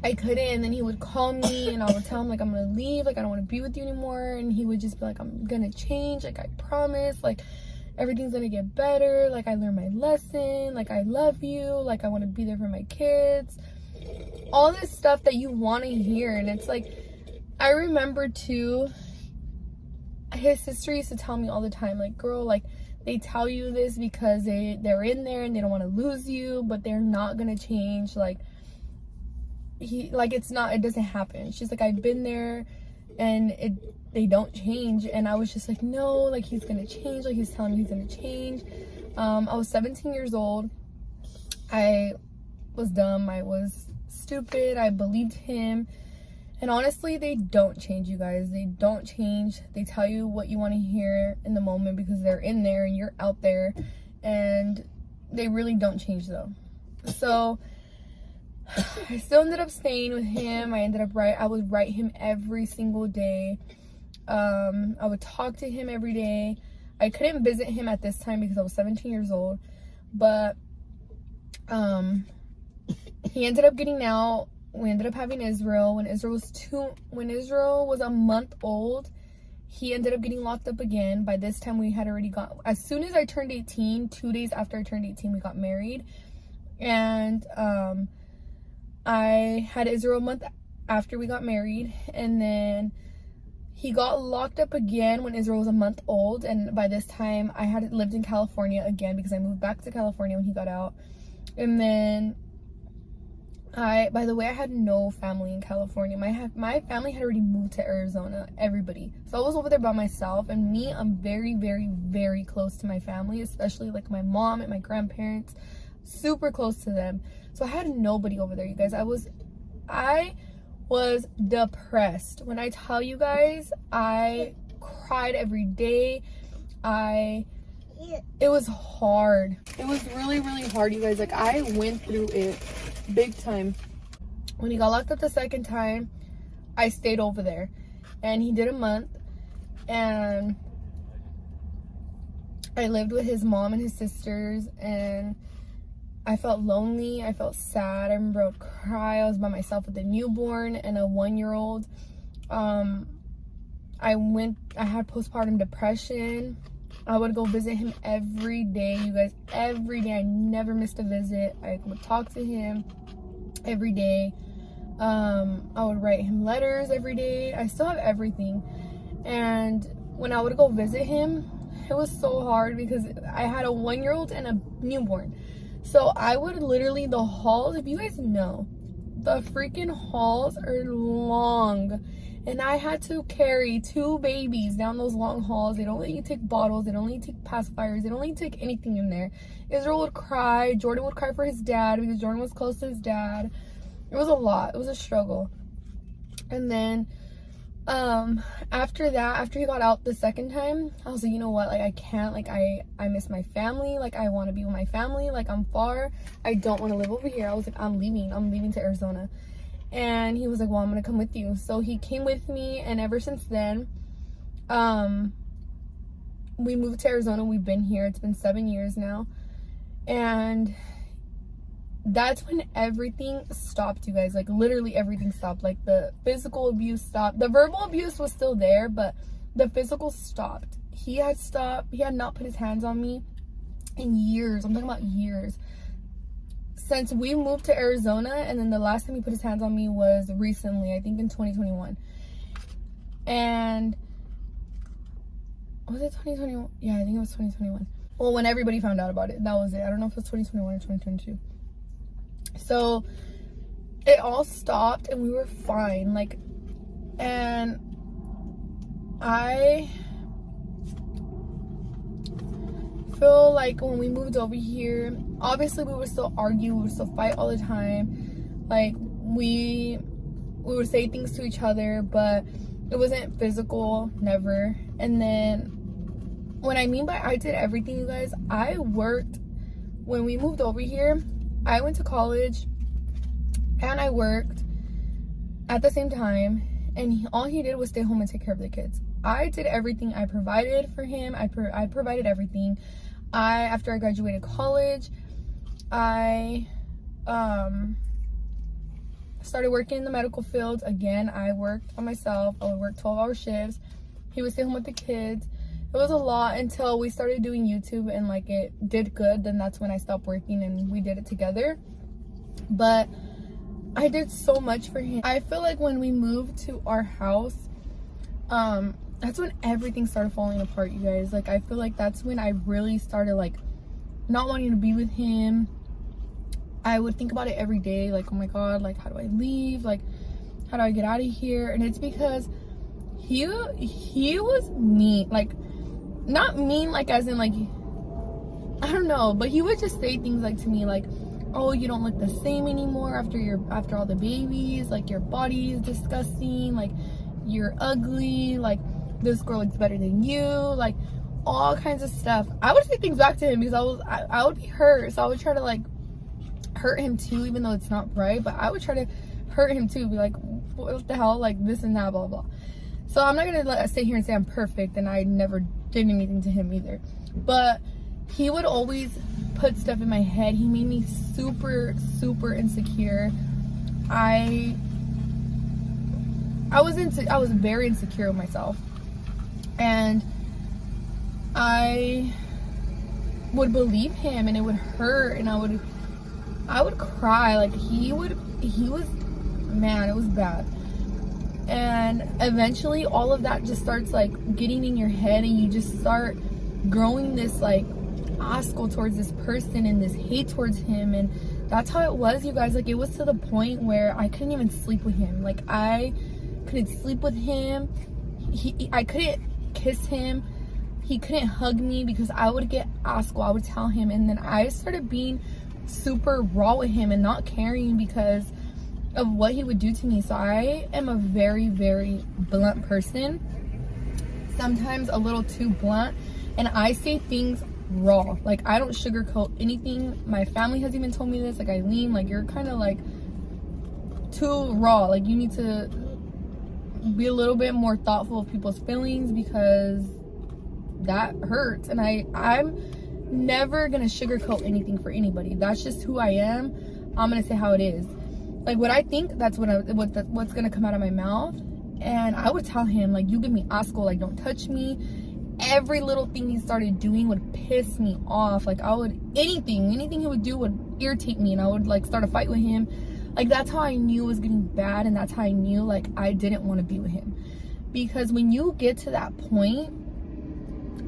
I couldn't, and then he would call me and I would tell him like I'm gonna leave, like I don't want to be with you anymore, and he would just be like, I'm gonna change, like I promise, like everything's gonna get better, like I learned my lesson, like I love you, like I want to be there for my kids, all this stuff that you want to hear. And it's like, I remember too, his sister used to tell me all the time, like, girl, like they tell you this because they're in there and they don't want to lose you, but they're not gonna change. Like it doesn't happen. She's like, I've been there and they don't change. And I was just like, no, like he's gonna change, like he's telling me he's gonna change. I was 17 years old. I was dumb, I was stupid, I believed him. And honestly, they don't change, you guys. They don't change. They tell you what you want to hear in the moment because they're in there and you're out there, and they really don't change though. So I still ended up staying with him. I would write him every single day. I would talk to him every day. I couldn't visit him at this time because I was 17 years old, but he ended up getting out. We ended up having Israel. When Israel was a month old, he ended up getting locked up again. By this time we had already as soon as I turned 18, 2 days after I turned 18, we got married. And I had Israel a month after we got married, and then he got locked up again when Israel was a month old. And by this time I had lived in California again because I moved back to California when he got out. And then by the way, I had no family in California. My family had already moved to Arizona, everybody. So I was over there by myself, and me, I'm very, very, very close to my family, especially like my mom and my grandparents, super close to them. So I had nobody over there, you guys. I was depressed. When I tell you guys, I cried every day. It was hard. It was really, really hard, you guys. Like, I went through it big time. When he got locked up the second time, I stayed over there, and he did a month, and I lived with his mom and his sisters, and I felt lonely. I felt sad. I remember I would cry. I was by myself with a newborn and a 1-year-old. I had postpartum depression. I would go visit him every day, you guys, every day. I never missed a visit. I would talk to him every day. I would write him letters every day. I still have everything. And when I would go visit him, it was so hard because I had a 1-year-old and a newborn. So I would literally, the halls, if you guys know, the freaking halls are long. And I had to carry 2 babies down those long halls. They don't let you take bottles. They don't let you take pacifiers. They don't let you take anything in there. Israel would cry. Jordan would cry for his dad because Jordan was close to his dad. It was a lot. It was a struggle. And then after that, after he got out the second time, I was like, you know what? Like, I can't. Like, I miss my family. Like, I want to be with my family. Like, I'm far. I don't want to live over here. I was like, I'm leaving. I'm leaving to Arizona. And he was like, well, I'm gonna come with you. So he came with me, and ever since then, we moved to Arizona. We've been here. It's been 7 years now. And that's when everything stopped, you guys. Like, literally everything stopped. Like, the physical abuse stopped. The verbal abuse was still there, but the physical stopped. He had stopped. He had not put his hands on me in years. I'm talking about years. Since we moved to Arizona, and then the last time he put his hands on me was recently, I think in 2021. And was it 2021? Yeah, I think it was 2021. Well, when everybody found out about it, that was it. I don't know if it was 2021 or 2022. So it all stopped, and we were fine. Like, and I feel like when we moved over here, obviously we would still argue, we would still fight all the time. Like, we would say things to each other, but it wasn't physical, never. And then what I mean by I did everything, you guys, I worked. When we moved over here, I went to college and I worked at the same time, and all he did was stay home and take care of the kids. I did everything. I provided for him. I provided everything. After I graduated college, I started working in the medical field. Again, I worked on myself. I would work 12-hour shifts. He would stay home with the kids. It was a lot until we started doing YouTube and like it did good. Then that's when I stopped working and we did it together. But I did so much for him. I feel like when we moved to our house, that's when everything started falling apart, you guys. Like, I feel like that's when I really started like not wanting to be with him. I would think about it every day, like, oh my god, like, how do I leave? Like, how do I get out of here? And it's because he was mean, like, not mean like as in like, I don't know, but he would just say things like to me like, oh, you don't look the same anymore after all the babies, like your body is disgusting, like you're ugly, like this girl looks better than you, like all kinds of stuff. I would say things back to him because I would be hurt, so I would try to like hurt him too, even though it's not right, but I would try to hurt him too, be like, what the hell, like this and that, blah blah. So I'm not gonna sit here and say I'm perfect and I never did anything to him either, but he would always put stuff in my head. He made me super insecure. I was very insecure of myself, and I would believe him and it would hurt, and I would cry. Like he was, man, it was bad. And eventually all of that just starts like getting in your head, and you just start growing this like asshole towards this person and this hate towards him. And that's how it was, you guys. Like, it was to the point where I couldn't even sleep with him. Like, I couldn't sleep with him. I couldn't kiss him. He couldn't hug me because I would get asshole. I would tell him, and then I started being super raw with him and not caring because of what he would do to me. So I am a very blunt person, sometimes a little too blunt, and I say things raw. Like, I don't sugarcoat anything. My family has even told me this, like, Aileen, like, you're kind of like too raw. Like, you need to be a little bit more thoughtful of people's feelings because that hurts. And I'm never gonna sugarcoat anything for anybody. That's just who I am. I'm gonna say how it is. Like, what I think, that's what's gonna come out of my mouth. And I would tell him, like, you give me asco, like, don't touch me. Every little thing he started doing would piss me off. Like, anything he would do would irritate me, and I would like start a fight with him. Like, that's how I knew it was getting bad, and that's how I knew like I didn't want to be with him. Because when you get to that point,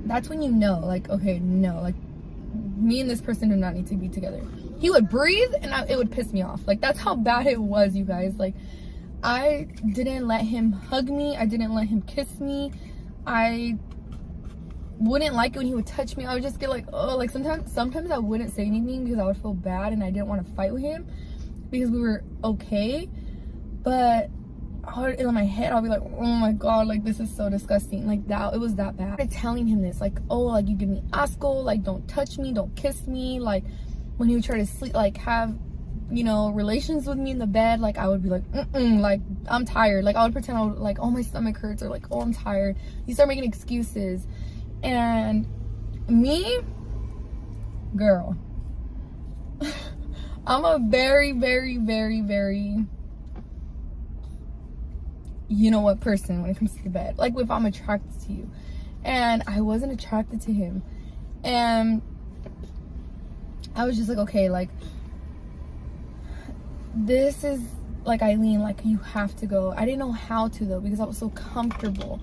that's when you know, like, okay, no, like, me and this person do not need to be together. He would breathe and it would piss me off. Like, that's how bad it was, you guys. Like, I didn't let him hug me. I didn't let him kiss me. I wouldn't like it when he would touch me. I would just get like, oh, like sometimes I wouldn't say anything because I would feel bad and I didn't want to fight with him because we were okay. But in my head, I'll be like, oh my god, like, this is so disgusting. Like, that, it was that bad. I started telling him this, like, oh, like, you give me asco, like, don't touch me, don't kiss me. Like, when he would try to sleep, like, have, you know, relations with me in the bed, like, I would be like, like, I'm tired. Like, I would pretend I would, like, oh, my stomach hurts, or like, oh, I'm tired. You start making excuses. And me, girl, I'm a very you know what person when it comes to the bed. Like, if I'm attracted to you, and I wasn't attracted to him, and I was just like, okay, like, this is like, Aileen, like, you have to go. I didn't know how to though because I was so comfortable,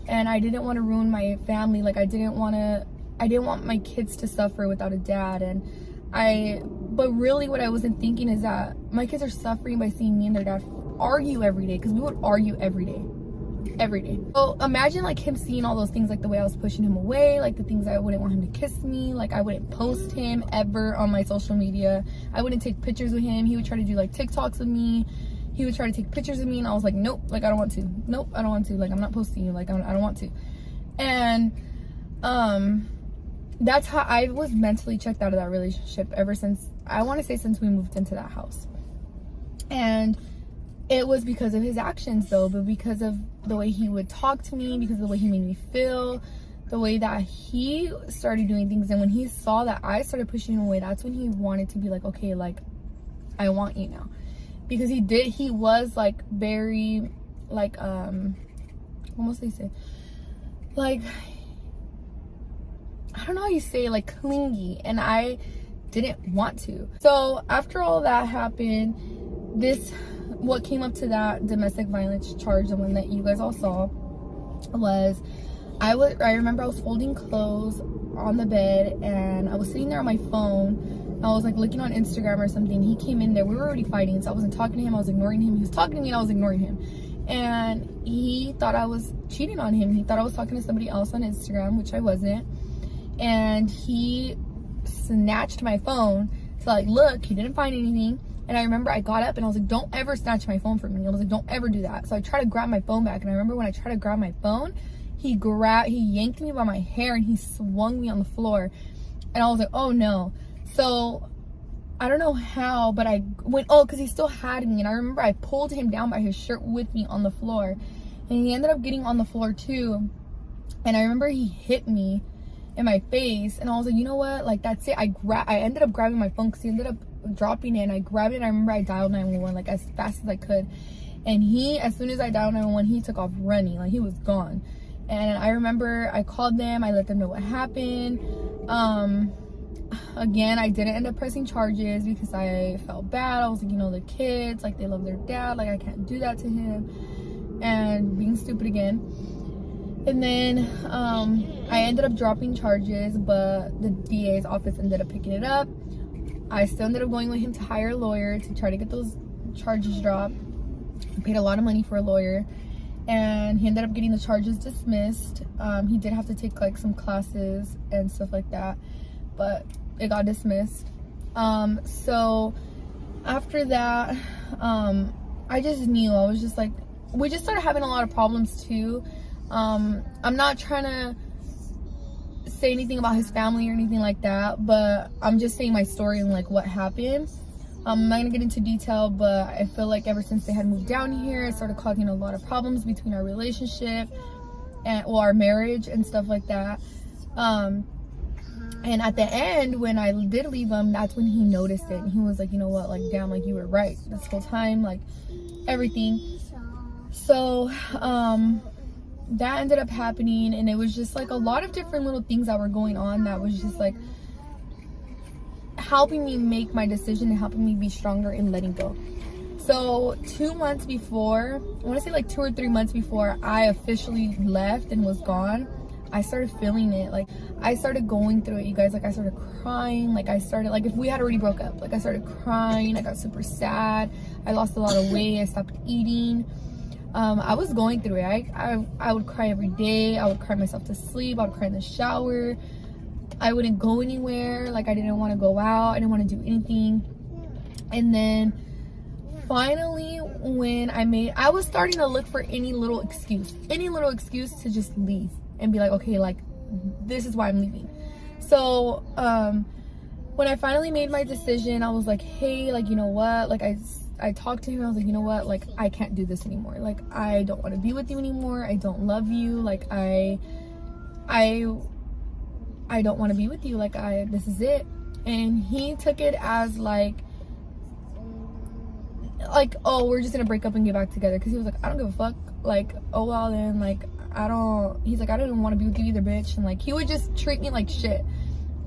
and I didn't want to ruin my family. Like, I didn't want my kids to suffer without a dad. But really what I wasn't thinking is that my kids are suffering by seeing me and their dad argue every day, because we would argue every day. So imagine like him seeing all those things, like the way I was pushing him away, like the things I wouldn't want him to kiss me, like I wouldn't post him ever on my social media, I wouldn't take pictures with him. He would try to do like TikToks with me, he would try to take pictures of me, and I was like, nope, like, I don't want to, nope, I don't want to, like, I'm not posting you, like, I don't want to. And that's how I was mentally checked out of that relationship ever since, I want to say, since we moved into that house. And it was because of his actions though, but because of the way he would talk to me, because of the way he made me feel, the way that he started doing things. And when he saw that I started pushing him away, that's when he wanted to be like, okay, like, I want you now. because he was like very like what must they say, like, I don't know how you say, like clingy, and I didn't want to. So after all that happened, what came up to that domestic violence charge, the one that you guys all saw, was I remember I was folding clothes on the bed, and I was sitting there on my phone. I was like looking on Instagram or something. He came in there. We were already fighting, so I wasn't talking to him. I was ignoring him. He was talking to me and I was ignoring him. And he thought I was cheating on him. He thought I was talking to somebody else on Instagram, which I wasn't. And he snatched my phone to like look. He didn't find anything. And I remember I got up and I was like, don't ever snatch my phone from me. I was like, don't ever do that. So I tried to grab my phone back. And I remember when I tried to grab my phone, he yanked me by my hair and he swung me on the floor. And I was like, oh no. So I don't know how, but I went, because he still had me. And I remember I pulled him down by his shirt with me on the floor. And he ended up getting on the floor too. And I remember he hit me in my face. And I was like, you know what? Like, that's it. I ended up grabbing my phone because he ended up dropping it. And I grabbed it. And I remember I dialed 911 like as fast as I could. And as soon as I dialed 911, he took off running. Like, he was gone. And I remember I called them. I let them know what happened. Again, I didn't end up pressing charges because I felt bad. I was like, you know, the kids, like, they love their dad. Like, I can't do that to him. And being stupid again. And then I ended up dropping charges, but the DA's office ended up picking it up. I still ended up going with him to hire a lawyer to try to get those charges dropped. I paid a lot of money for a lawyer. And he ended up getting the charges dismissed. He did have to take like some classes and stuff like that, but it got dismissed. So after that, I just knew. I was just like, we just started having a lot of problems too. I'm not trying to say anything about his family or anything like that, but I'm just saying my story and like what happened. I'm not gonna get into detail, but I feel like ever since they had moved down here, it started causing a lot of problems between our relationship and our marriage and stuff like that. And at the end, when I did leave him, that's when he noticed it. And he was like, you know what, like, damn, like, you were right this whole time, like, everything. So that ended up happening, and it was just like a lot of different little things that were going on that was just like helping me make my decision and helping me be stronger in letting go. So 2 months before, I want to say like 2 or 3 months before I officially left and was gone, I started feeling it. Like, I started going through it, you guys. Like, I started crying. Like, I started, like, if we had already broke up, like, I started crying. I got super sad. I lost a lot of weight. I stopped eating. I was going through it. I would cry every day. I would cry myself to sleep. I would cry in the shower. I wouldn't go anywhere. Like, I didn't want to go out. I didn't want to do anything. And then finally, when I was starting to look for any little excuse to just leave and be like, okay, like, this is why I'm leaving. So when I finally made my decision, I was like, hey, like, you know what, like, I talked to him. I was like, you know what, like, I can't do this anymore. Like, I don't want to be with you anymore. I don't love you. Like, I don't want to be with you. Like, this is it. And he took it as like, oh, we're just gonna break up and get back together. Because he was like, I don't give a fuck. Like, oh well then, like, he's like, I don't even want to be with you either, bitch. And like, he would just treat me like shit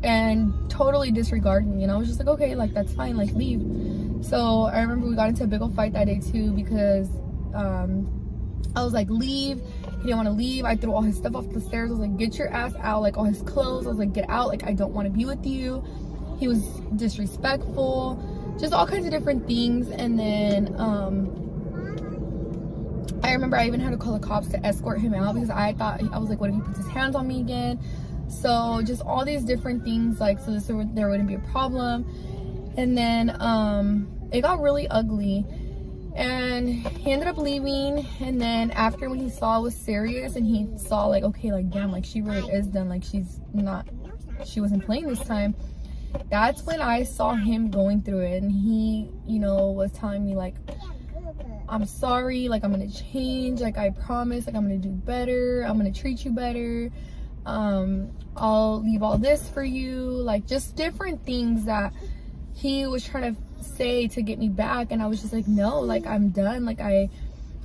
and totally disregard me. And I was just like, okay, like, that's fine, like, leave. So I remember we got into a big old fight that day too, because I was like, leave. He didn't want to leave. I threw all his stuff off the stairs. I was like, get your ass out. Like, all his clothes. I was like, get out. Like, I don't want to be with you. He was disrespectful. Just all kinds of different things. And then I remember I even had to call the cops to escort him out, because I was like, what if he puts his hands on me again? So just all these different things, like, so there wouldn't be a problem. And then it got really ugly. And he ended up leaving. And then after, when he saw it was serious and he saw, like, okay, like, damn, like, she really is done, like, she wasn't playing this time, that's when I saw him going through it. And he, you know, was telling me, like, I'm sorry, like, I'm gonna change, like, I promise, like, I'm gonna do better, I'm gonna treat you better, I'll leave all this for you, like, just different things that he was trying to say to get me back, and I was just like, no, like I'm done. Like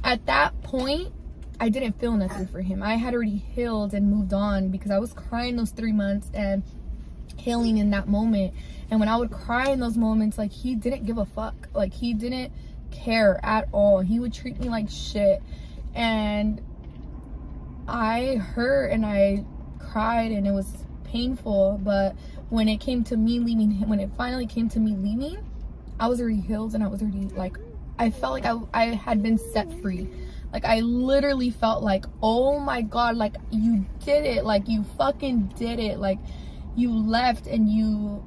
at that point I didn't feel nothing for him. I had already healed and moved on because I was crying those 3 months and healing in that moment. And when I would cry in those moments, like he didn't give a fuck. Like he didn't care at all. He would treat me like shit. And I hurt and I cried and it was painful. But when it came to me leaving him, when it finally came to me leaving, I was already healed and I was already like, I felt like I had been set free. Like I literally felt like, oh my God, like you did it. Like you fucking did it. Like you left and you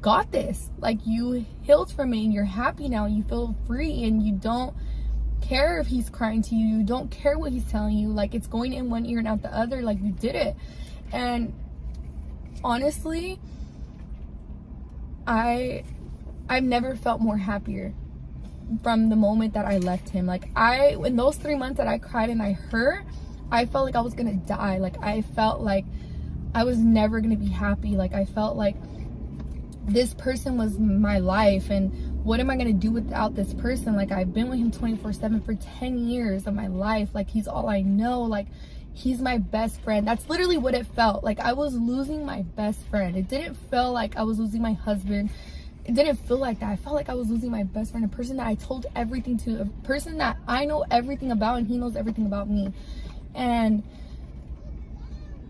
got this. Like you healed from it and you're happy now. You feel free and you don't care if he's crying to you. You don't care what he's telling you. Like it's going in one ear and out the other. Like you did it. And honestly, I've never felt more happier from the moment that I left him. Like in those 3 months that I cried and I hurt, I felt like I was gonna die. Like I felt like I was never gonna be happy. Like I felt like this person was my life and what am I gonna do without this person? Like I've been with him 24/7 for 10 years of my life. Like he's all I know. Like he's my best friend. That's literally what it felt like. I was losing my best friend. It didn't feel like I was losing my husband. It didn't feel like that. I felt like I was losing my best friend, a person that I told everything to, a person that I know everything about and he knows everything about me. And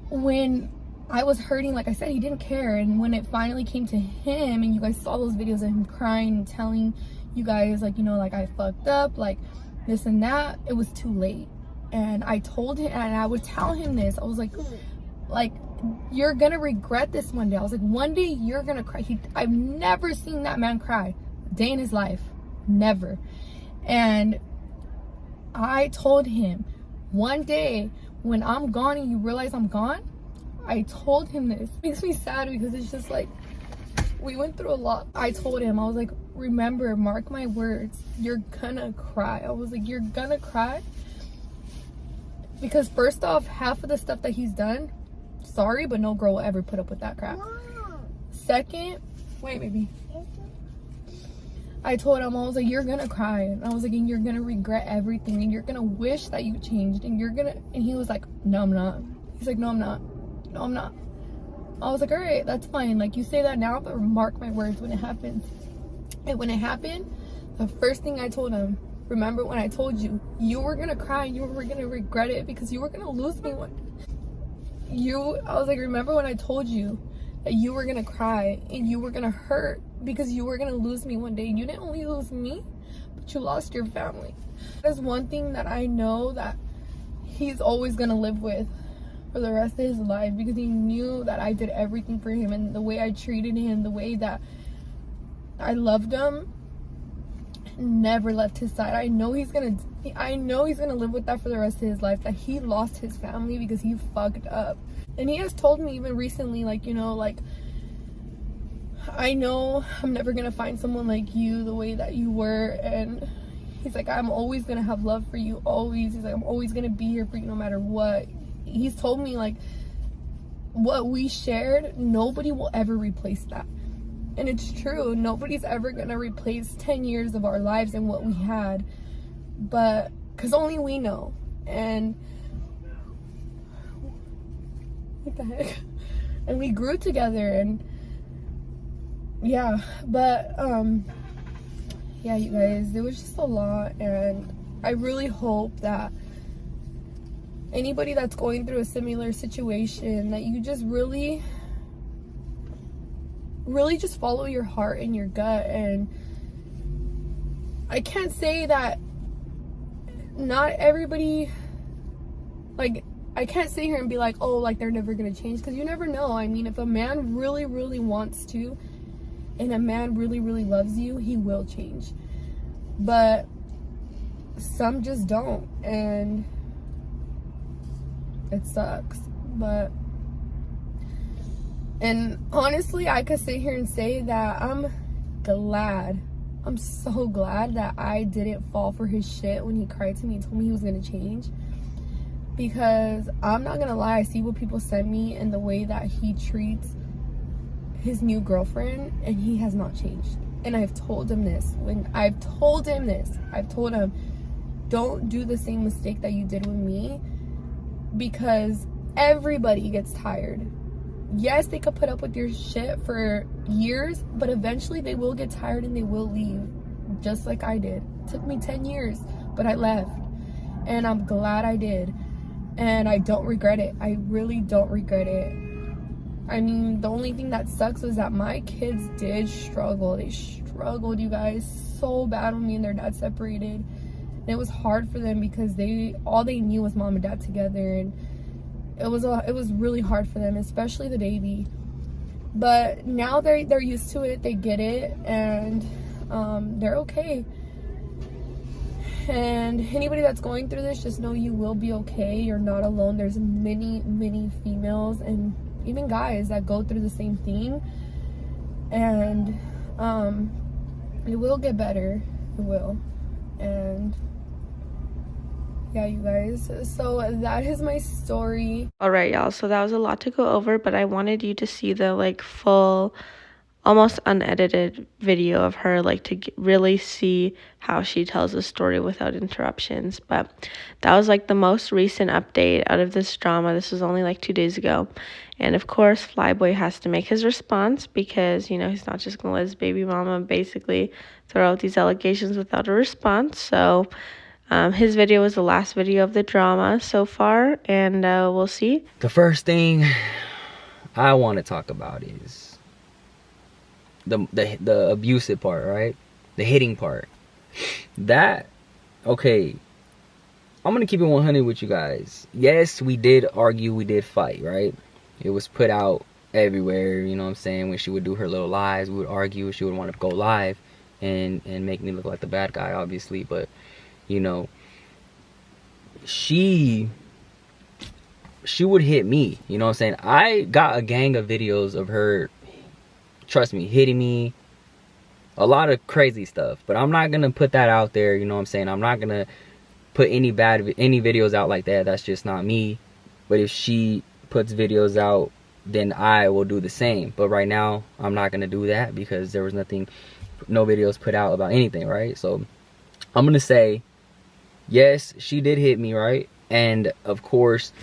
when I was hurting, like I said, he didn't care. And when it finally came to him and you guys saw those videos of him crying and telling you guys, like, you know, like I fucked up, like this and that, it was too late. And I told him, and I would tell him this, I was like you're gonna regret this one day. I was like, one day you're gonna cry. I've never seen that man cry a day in his life. Never. And I told him, one day when I'm gone and you realize I'm gone, I told him this. It makes me sad because it's just like, we went through a lot. I told him, I was like, remember, mark my words, you're gonna cry. I was like, you're gonna cry. Because first off, half of the stuff that he's done, sorry, but no girl will ever put up with that crap. Second, wait, baby. I told him, I was like, you're gonna cry. And I was like, and you're gonna regret everything. And you're gonna wish that you changed. And you're gonna, and he was like, no, I'm not. He's like, no, I'm not. No, I'm not. I was like, all right, that's fine. Like, you say that now, but mark my words when it happens. And when it happened, the first thing I told him, remember when I told you, you were gonna cry and you were gonna regret it because you were gonna lose me one day. I was like, remember when I told you that you were gonna cry and you were gonna hurt because you were gonna lose me one day. You didn't only lose me, but you lost your family. There's one thing that I know that he's always gonna live with for the rest of his life, because he knew that I did everything for him, and the way I treated him, the way that I loved him, never left his side. I know he's gonna live with that for the rest of his life, that he lost his family because he fucked up. And he has told me even recently, like, you know, like, I know I'm never gonna find someone like you the way that you were. And he's like, I'm always gonna have love for you, always. He's like, I'm always gonna be here for you no matter what. He's told me, like, what we shared, nobody will ever replace that. And it's true. Nobody's ever gonna replace 10 years of our lives and what we had. But, because only we know. And, what the heck? And we grew together, and, yeah. But, yeah, you guys, there was just a lot. And I really hope that anybody that's going through a similar situation, that you just really just follow your heart and your gut. And I can't say that not everybody, like, I can't sit here and be like, oh, like, they're never gonna change, because you never know. I mean, if a man really, really wants to, and a man really, really loves you, he will change. But some just don't, and it sucks. But, and honestly, I could sit here and say that I'm so glad that I didn't fall for his shit when he cried to me and told me he was gonna change. Because I'm not gonna lie, I see what people send me and the way that he treats his new girlfriend, and he has not changed. And I've told him this. I've told him, don't do the same mistake that you did with me, because everybody gets tired. Yes, they could put up with your shit for years, but eventually they will get tired and they will leave, just like I did. It took me 10 years, but I left, and I'm glad I did, and I don't regret it. I really don't regret it. I mean, the only thing that sucks was that my kids did struggle. They struggled, you guys, so bad when me and their dad separated. And it was hard for them because all they knew was mom and dad together, and it was really hard for them, especially the baby. But now they're used to it, they get it, and they're okay. And anybody that's going through this, just know you will be okay. You're not alone. There's many females and even guys that go through the same thing, and it will get better. It will. And yeah, you guys, so that is my story. All right, y'all, so that was a lot to go over, but I wanted you to see the like full, almost unedited video of her, like to really see how she tells the story without interruptions. But that was like the most recent update out of this drama. This was only like 2 days ago, and of course Flyboi has to make his response, because you know he's not just gonna let his baby mama basically throw out these allegations without a response. So his video was the last video of the drama so far, and we'll see. The first thing I want to talk about is the abusive part, right? The hitting part. That, okay, I'm gonna keep it 100 with you guys. Yes, we did argue, we did fight, right? It was put out everywhere, you know what I'm saying? When she would do her little lives, we would argue. She would want to go live and make me look like the bad guy, obviously. But you know, she would hit me, you know what I'm saying? I got a gang of videos of her, trust me, hitting me, a lot of crazy stuff, but I'm not gonna put that out there, you know what I'm saying? I'm not gonna put any videos out like that. That's just not me. But if she puts videos out, then I will do the same. But right now I'm not gonna do that because there was no videos put out about anything, right? So I'm gonna say, yes, she did hit me, right? And of course,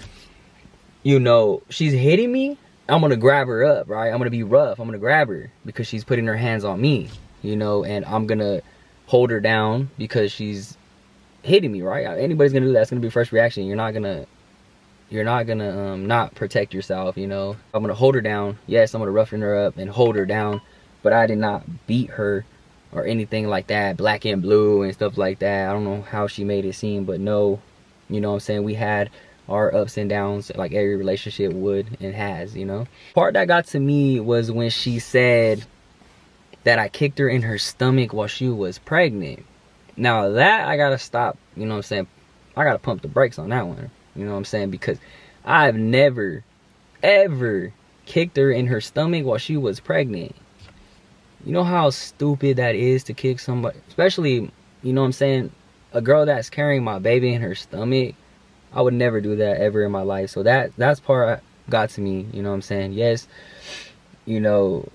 you know, she's hitting me, I'm gonna grab her up, right? I'm gonna be rough. I'm gonna grab her because she's putting her hands on me, you know, and I'm gonna hold her down because she's hitting me, right? Anybody's gonna do that. It's gonna be first reaction. You're not gonna not protect yourself, you know. I'm gonna hold her down. Yes, I'm gonna roughen her up and hold her down, but I did not beat her or anything like that, black and blue and stuff like that. I don't know how she made it seem, but no, you know what I'm saying? We had our ups and downs like every relationship would and has, you know. Part that got to me was when she said that I kicked her in her stomach while she was pregnant. Now that I gotta stop, you know what I'm saying? I gotta pump the brakes on that one, you know what I'm saying? Because I've never, ever kicked her in her stomach while she was pregnant. You know how stupid that is to kick somebody, especially, you know what I'm saying, a girl that's carrying my baby in her stomach. I would never do that ever in my life. So that's part got to me, you know what I'm saying? Yes, you know,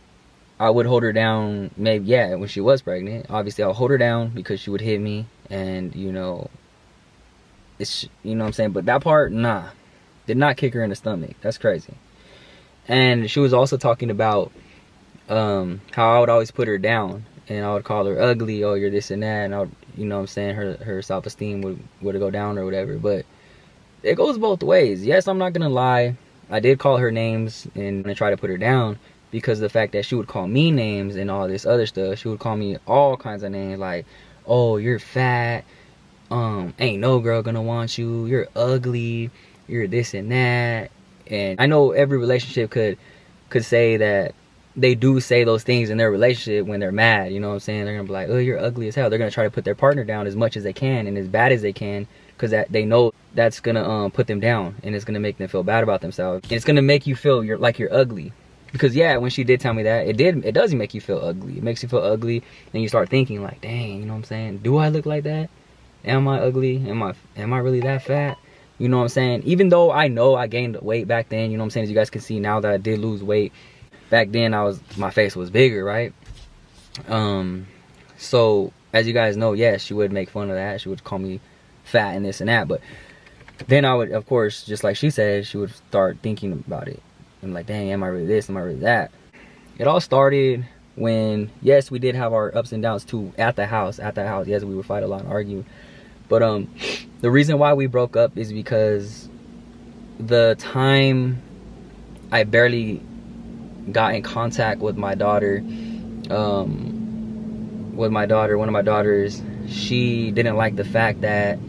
I would hold her down, maybe, yeah, when she was pregnant. Obviously, I'll hold her down because she would hit me, and, you know, it's, you know what I'm saying? But that part, nah, did not kick her in the stomach. That's crazy. And she was also talking about how I would always put her down, and I would call her ugly, oh, you're this and that, and I would, you know what I'm saying, her self-esteem would go down or whatever. But it goes both ways. Yes, I'm not gonna lie, I did call her names and I tried to put her down because of the fact that she would call me names and all this other stuff. She would call me all kinds of names like, oh, you're fat, ain't no girl gonna want you, you're ugly, you're this and that. And I know every relationship could say that they do say those things in their relationship when they're mad, you know what I'm saying? They're gonna be like, oh, you're ugly as hell. They're gonna try to put their partner down as much as they can and as bad as they can, because that they know that's gonna put them down, and it's gonna make them feel bad about themselves, and it's gonna make you feel like you're ugly. Because yeah, when she did tell me that, it does make you feel ugly. It makes you feel ugly, and you start thinking like, dang, you know what I'm saying? Do I look like that? Am I ugly? Am I really that fat? You know what I'm saying? Even though I know I gained weight back then, you know what I'm saying? As you guys can see now that I did lose weight back then my face was bigger, right? So as you guys know, yes, she would make fun of that. She would call me fat and this and that. But then I would, of course, just like she said, she would start thinking about it. I'm like, dang, am I really this? Am I really that? It all started when, yes, we did have our ups and downs too at the house. Yes, we would fight a lot and argue. But the reason why we broke up is because the time I barely got in contact with my daughter, one of my daughters, she didn't like the fact that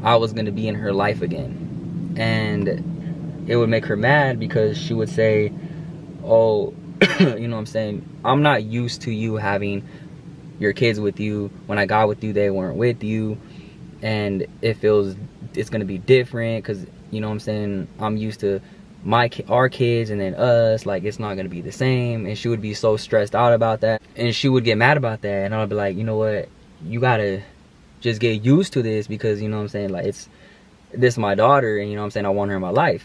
I was going to be in her life again. And it would make her mad because she would say, oh, you know what I'm saying, I'm not used to you having your kids with you. When I got with you, they weren't with you, and it's going to be different because, you know what I'm saying, I'm used to our kids and then us, like it's not going to be the same. And she would be so stressed out about that, and she would get mad about that, and I'd be like, you know what, you gotta just get used to this, because, you know what I'm saying, like this is my daughter, and, you know what I'm saying, I want her in my life.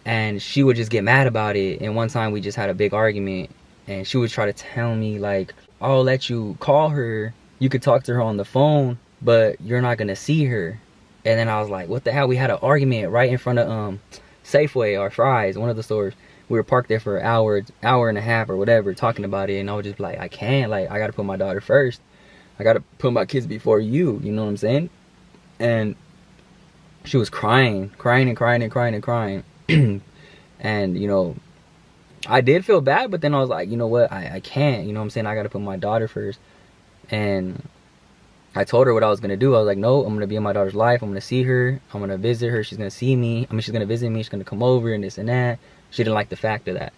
And she would just get mad about it. And one time we just had a big argument, and she would try to tell me like, I'll let you call her, you could talk to her on the phone, but you're not gonna see her. And then I was like, what the hell? We had an argument right in front of Safeway or Fry's, one of the stores. We were parked there for an hour and a half or whatever, talking about it. And I was just like, I can't, like, I gotta put my daughter first. I gotta put my kids before you know what I'm saying? And she was crying. And, you know, I did feel bad, but then I was like, you know what, I can't, you know what I'm saying, I gotta put my daughter first. And I told her what I was gonna do. I was like, no, I'm gonna be in my daughter's life, I'm gonna see her, I'm gonna visit her, she's gonna see me, she's gonna visit me, she's gonna come over and this and that. She didn't like the fact of that.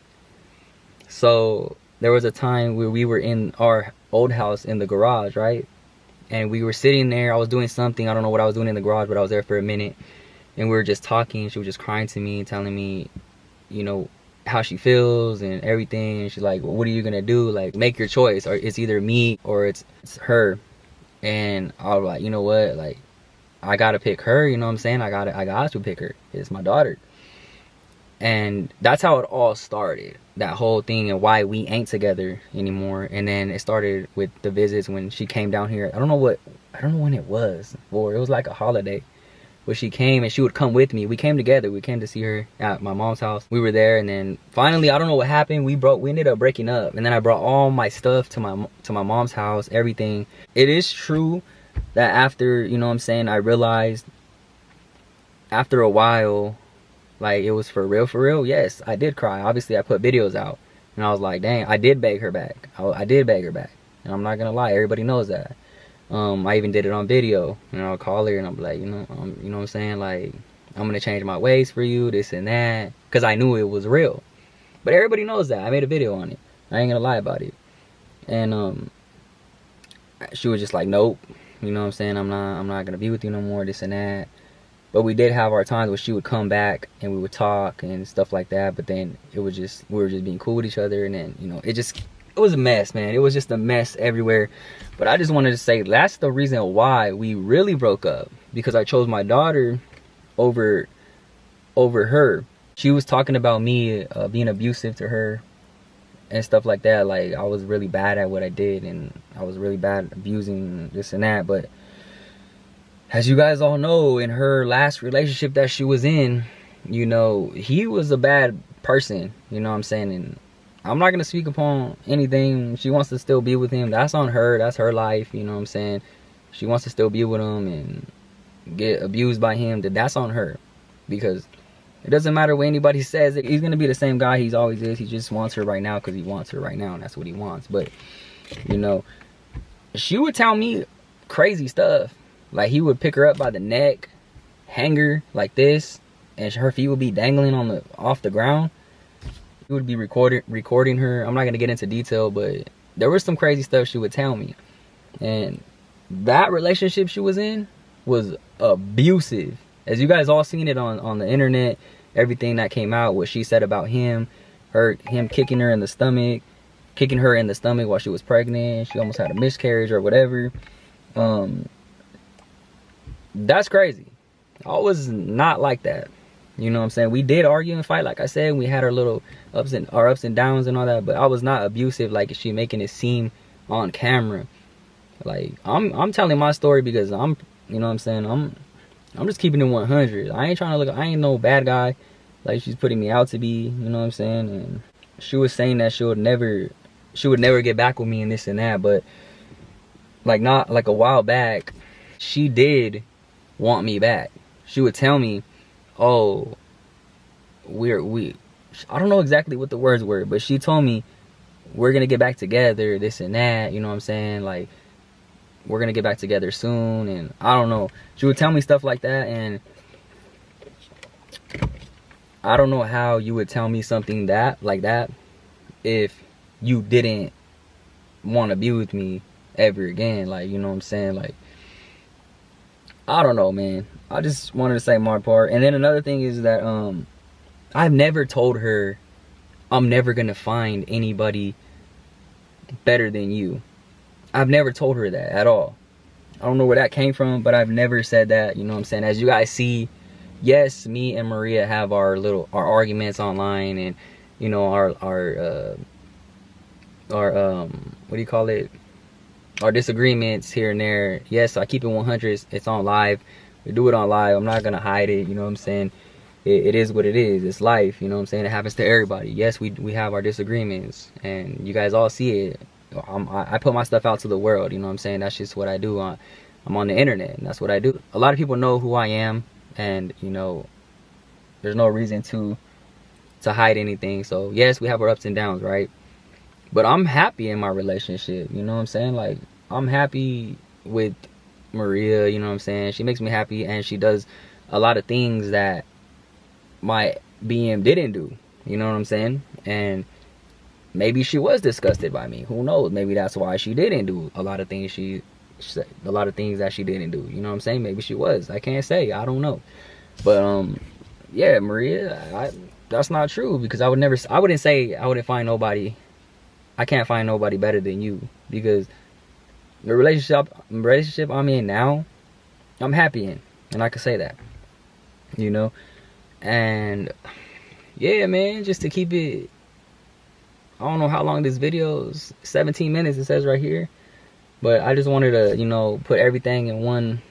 So there was a time where we were in our old house in the garage, right? And we were sitting there, I was doing something, I don't know what I was doing in the garage, but I was there for a minute. And we were just talking. She was just crying to me, telling me, you know, how she feels and everything. And she's like, well, what are you gonna do? Like, make your choice, or it's either me or it's her. And I was like, you know what, like, I gotta pick her, you know what I'm saying? I got to pick her. It's my daughter. And that's how it all started, that whole thing, and why we ain't together anymore. And then it started with the visits when she came down here. I don't know when it was, or it was like a holiday. But she came, and she would come with me. We came together. We came to see her at my mom's house. We were there, and then finally, I don't know what happened. We ended up breaking up. And then I brought all my stuff to my mom's house, everything. It is true that after, you know what I'm saying, I realized after a while, like, it was for real. Yes, I did cry. Obviously, I put videos out, and I was like, dang, I did beg her back. I did beg her back, and I'm not gonna lie, everybody knows that. I even did it on video, and I'll call her and I'm like, you know what I'm saying, like, I'm gonna change my ways for you, this and that, because I knew it was real. But everybody knows that. I made a video on it. I ain't gonna lie about it. And she was just like, nope, you know what I'm saying, I'm not gonna be with you no more, this and that. But we did have our times where she would come back and we would talk and stuff like that. But then we were just being cool with each other, and then, you know, it was a mess, man. It was just a mess everywhere. But I just wanted to say that's the reason why we really broke up, because I chose my daughter over her. She was talking about me being abusive to her and stuff like that. Like, I was really bad at what I did, and I was really bad at abusing this and that. But as you guys all know, in her last relationship that she was in, you know, he was a bad person, you know what I'm saying? And I'm not going to speak upon anything. She wants to still be with him. That's on her. That's her life. You know what I'm saying? She wants to still be with him and get abused by him. That's on her. Because it doesn't matter what anybody says. He's going to be the same guy he's always is. He just wants her right now because he wants her right now. And that's what he wants. But, you know, she would tell me crazy stuff. Like, he would pick her up by the neck, hang her like this, and her feet would be dangling off the ground. He would be recording her. I'm not going to get into detail, but there was some crazy stuff she would tell me. And that relationship she was in was abusive. As you guys all seen it on the internet, everything that came out, what she said about him, him kicking her in the stomach while she was pregnant. She almost had a miscarriage or whatever. That's crazy. I was not like that. You know what I'm saying? We did argue and fight, like I said. We had our little ups and downs and all that, but I was not abusive like she making it seem on camera. Like I'm telling my story because I'm, you know what I'm saying, I'm just keeping it 100. I ain't trying to look, I ain't no bad guy like she's putting me out to be, you know what I'm saying? And she was saying that she would never get back with me and this and that, but like not like a while back, she did want me back. She would tell me, oh, I don't know exactly what the words were, but she told me we're gonna get back together, this and that, you know what I'm saying? Like, we're gonna get back together soon, and I don't know. She would tell me stuff like that, and I don't know how you would tell me something like that if you didn't want to be with me ever again. Like, you know what I'm saying? Like, I don't know, man. I just wanted to say my part. And then another thing is that I've never told her I'm never gonna find anybody better than you. I've never told her that at all. I don't know where that came from, but I've never said that, you know what I'm saying? As you guys see, yes, me and Maria have our arguments online, and you know, our what do you call it? Our disagreements here and there. Yes, I keep it 100. It's on live. We do it on live. I'm not gonna hide it, you know what I'm saying? It is what it is. It's life, you know what I'm saying? It happens to everybody. Yes, we have our disagreements, and you guys all see it. I put my stuff out to the world, you know what I'm saying? That's just what I do. I'm on the internet, and that's what I do. A lot of people know who I am, and you know, there's no reason to hide anything. So yes, we have our ups and downs, right? But I'm happy in my relationship, you know what I'm saying? Like, I'm happy with Maria, you know what I'm saying? She makes me happy, and she does a lot of things that my BM didn't do, you know what I'm saying? And maybe she was disgusted by me. Who knows? Maybe that's why she didn't do a lot of things that she didn't do. You know what I'm saying? Maybe she was. I can't say. I don't know. But yeah, Maria, that's not true, because I wouldn't say I wouldn't find nobody. I can't find nobody better than you, because the relationship I'm in now, I'm happy in, and I can say that, you know. And yeah, man, just to keep it, I don't know how long this video is, 17 minutes it says right here, but I just wanted to, you know, put everything in one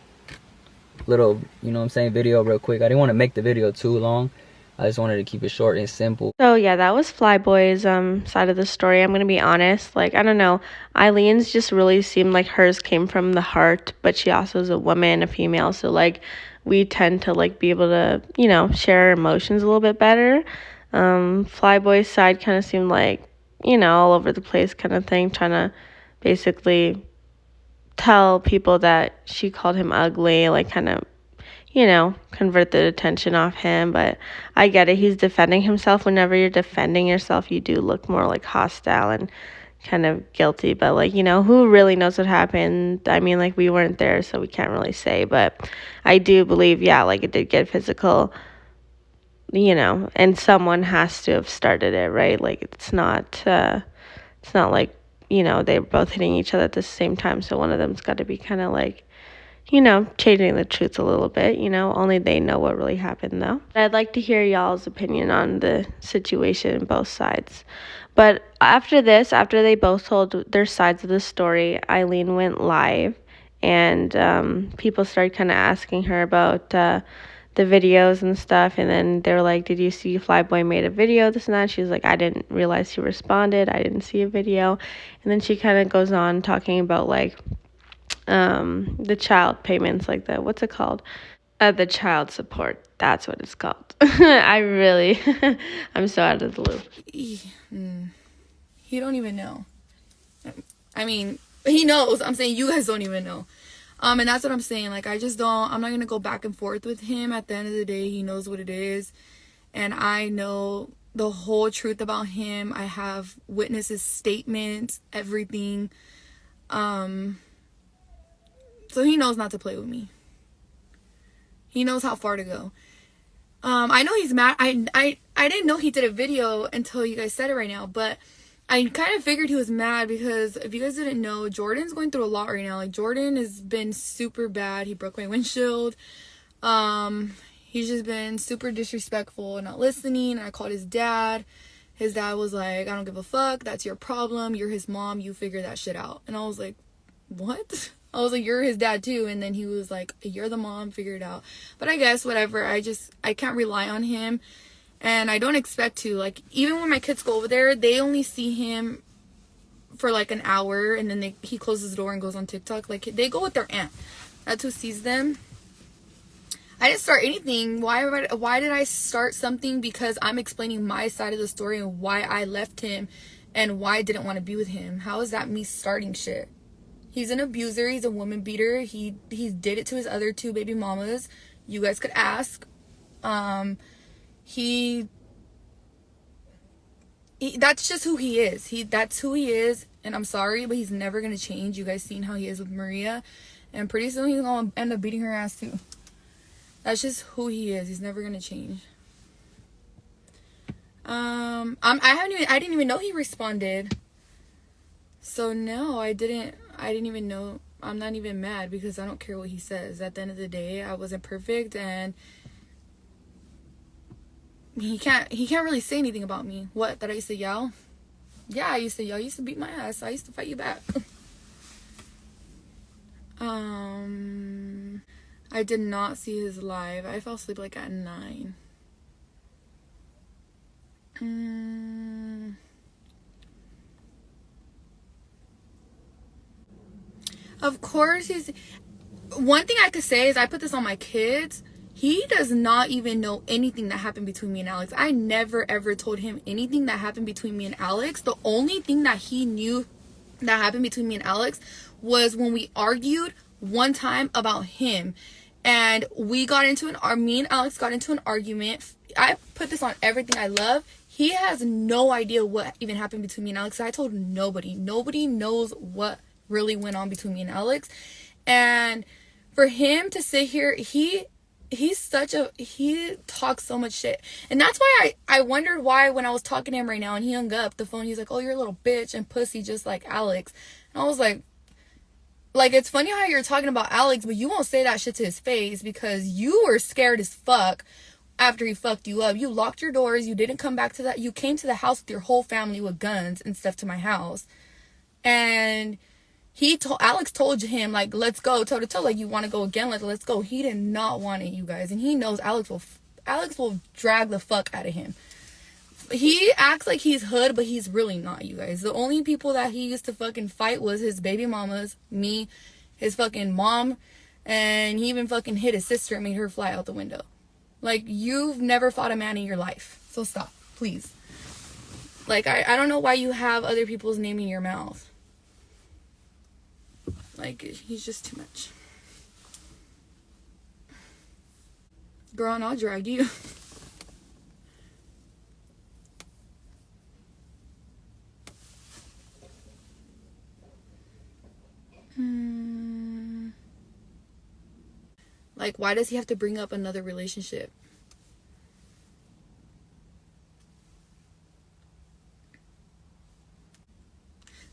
little, you know what I'm saying, video real quick. I didn't want to make the video too long. I just wanted to keep it short and simple. So yeah, that was Flyboy's side of the story. I'm gonna be honest, like, I don't know, Eileen's just really seemed like hers came from the heart, but she also is a woman, a female, so like we tend to like be able to, you know, share our emotions a little bit better. Flyboy's side kind of seemed like, you know, all over the place kind of thing, trying to basically tell people that she called him ugly, like kind of, you know, convert the attention off him. But I get it, he's defending himself. Whenever you're defending yourself, you do look more like hostile and kind of guilty. But like, you know, who really knows what happened? I mean, like, we weren't there, so we can't really say. But I do believe, yeah, like, it did get physical, you know, and someone has to have started it, right? Like, it's not like, you know, they're both hitting each other at the same time, so one of them's got to be kind of like, you know, changing the truth a little bit, you know. Only they know what really happened, though. I'd like to hear y'all's opinion on the situation, both sides. But after they both told their sides of the story, Aileen went live, and people started kind of asking her about the videos and stuff. And then they were like, did you see Flyboi made a video, this and that? She was like, I didn't realize he responded. I didn't see a video. And then she kind of goes on talking about, like, the child payments, like the, what's it called? The child support. That's what it's called. I'm so out of the loop. He don't even know. I mean, he knows. I'm saying you guys don't even know. And that's what I'm saying. Like, I'm not going to go back and forth with him. At the end of the day, he knows what it is. And I know the whole truth about him. I have witnesses, statements, everything. So he knows not to play with me. He knows how far to go. I know he's mad. I didn't know he did a video until you guys said it right now, but I kind of figured he was mad because if you guys didn't know, Jordan's going through a lot right now. Like, Jordan has been super bad. He broke my windshield. He's just been super disrespectful and not listening. And I called his dad. His dad was like, I don't give a fuck. That's your problem. You're his mom. You figure that shit out. And I was like, what? I was like, you're his dad too. And then he was like, you're the mom. Figure it out. But I guess whatever. I can't rely on him. And I don't expect to. Like, even when my kids go over there, they only see him for like an hour. And then he closes the door and goes on TikTok. Like, they go with their aunt. That's who sees them. I didn't start anything. Why did I start something? Because I'm explaining my side of the story and why I left him and why I didn't want to be with him. How is that me starting shit? He's an abuser. He's a woman beater. He did it to his other 2 baby mamas. You guys could ask. That's just who he is. That's who he is. And I'm sorry, but he's never going to change. You guys seen how he is with Maria. And pretty soon he's going to end up beating her ass too. That's just who he is. He's never gonna change. I didn't even know he responded. So no, I didn't even know. I'm not even mad because I don't care what he says. At the end of the day, I wasn't perfect, and he can't really say anything about me. What, that I used to yell? Yeah, I used to yell. I used to beat my ass. I used to fight you back. I did not see his live. I fell asleep like at 9. Of course, one thing I could say is I put this on my kids. He does not even know anything that happened between me and Alex. I never ever told him anything that happened between me and Alex. The only thing that he knew that happened between me and Alex was when we argued one time about him. And me and Alex got into an argument. I put this on everything I love. He has no idea what even happened between me and Alex. I told nobody. Nobody knows what really went on between me and Alex. And for him to sit here, he talks so much shit. And that's why I wondered why when I was talking to him right now and he hung up the phone, he's like, oh, you're a little bitch and pussy just like Alex. And I was like, it's funny how you're talking about Alex, but you won't say that shit to his face because you were scared as fuck after he fucked you up. You locked your doors. You didn't come back to that. You came to the house with your whole family with guns and stuff to my house. And Alex told him, like, let's go toe to toe. Like, you want to go again? Let's go. He did not want it, you guys. And he knows Alex will drag the fuck out of him. He acts like he's hood, but he's really not, you guys. The only people that he used to fucking fight was his baby mamas, me, his fucking mom, and he even fucking hit his sister and made her fly out the window. Like, you've never fought a man in your life. So stop, please. Like, I don't know why you have other people's name in your mouth. Like, he's just too much. Girl, and I'll drag you. Like, why does he have to bring up another relationship?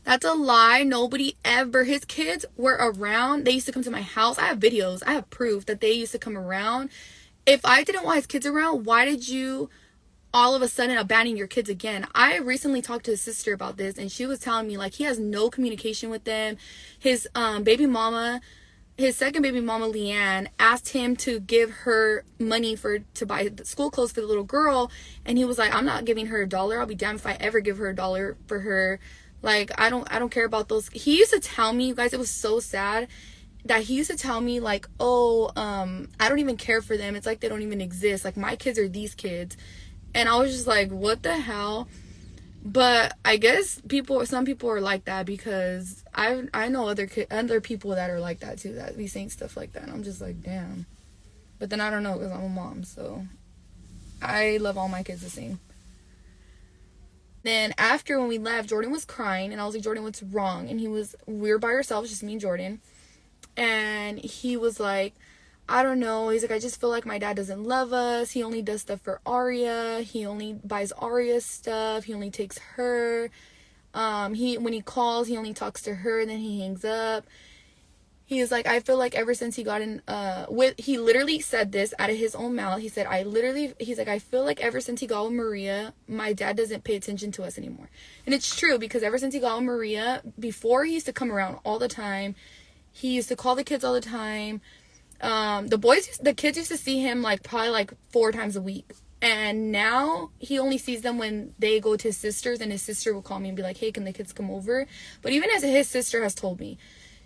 That's a lie. Nobody ever. His kids were around. They used to come to my house. I have videos. I have proof that they used to come around. If I didn't want his kids around, why did you all of a sudden abandon your kids again? I recently talked to his sister about this, and she was telling me, like, he has no communication with them. His baby mama, his second baby mama, Leanne, asked him to give her money to buy school clothes for the little girl, and he was like, I'm not giving her $1. I'll be damned if I ever give her $1 for her. Like, I don't care about those. He used to tell me, you guys, it was so sad that he used to tell me, like, oh, I don't even care for them. It's like they don't even exist. Like, my kids are these kids. And I was just like, what the hell? But I guess some people are like that, because I know other people that are like that too, that be saying stuff like that. And I'm just like, damn. But then I don't know, because I'm a mom, so I love all my kids the same. Then after, when we left, Jordan was crying, and I was like, Jordan, what's wrong? And we were by ourselves, just me and Jordan. And he was like, I don't know. He's like, I just feel like my dad doesn't love us. He only does stuff for Aria. He only buys Aria stuff. He only takes her. When he calls, he only talks to her, and then he hangs up. He's like, I feel like ever since he got in, he literally said this out of his own mouth. He said, he's like, I feel like ever since he got with Maria, my dad doesn't pay attention to us anymore. And it's true, because ever since he got with Maria, before he used to come around all the time. He used to call the kids all the time. The kids used to see him like probably like 4 times a week. And now he only sees them when they go to his sister's, and his sister will call me and be like, hey, can the kids come over? But even as his sister has told me,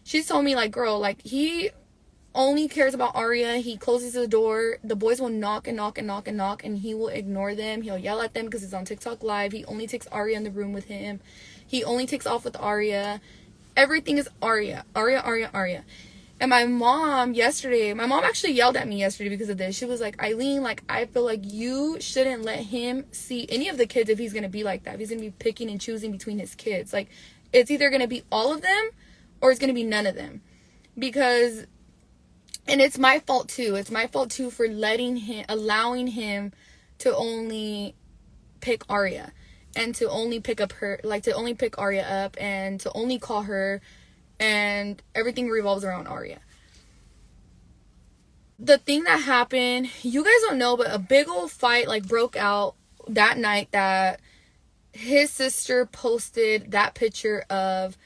she's told me, like, girl, like, he only cares about Aria. He closes the door. The boys will knock and knock and knock and knock, and he will ignore them. He'll yell at them because he's on TikTok live. He only takes Aria in the room with him. He only takes off with Aria. Everything is Aria. Aria, Aria, Aria. And my mom actually yelled at me yesterday because of this. She was like, Aileen, like, I feel like you shouldn't let him see any of the kids if he's going to be like that. If he's going to be picking and choosing between his kids. Like, it's either going to be all of them or it's going to be none of them. Because, and it's my fault too. It's my fault too for allowing him to only pick Aria. And to only pick Aria up and to only call her, and everything revolves around Aria. The thing that happened, you guys don't know, but a big old fight like broke out that night that his sister posted that picture of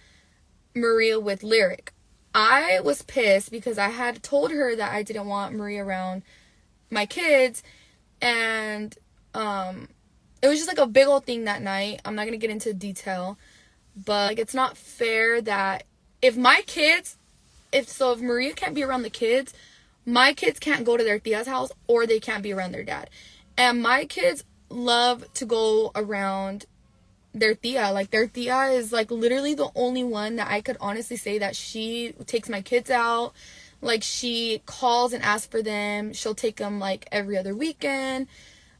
Maria with Lyric. I was pissed because I had told her that I didn't want Maria around my kids, and it was just like a big old thing that night. I'm not gonna get into detail, but like, it's not fair that if Maria can't be around the kids, my kids can't go to their tia's house, or they can't be around their dad. And my kids love to go around their tia. Like, their tia is like literally the only one that I could honestly say that she takes my kids out. Like, she calls and asks for them. She'll take them like every other weekend.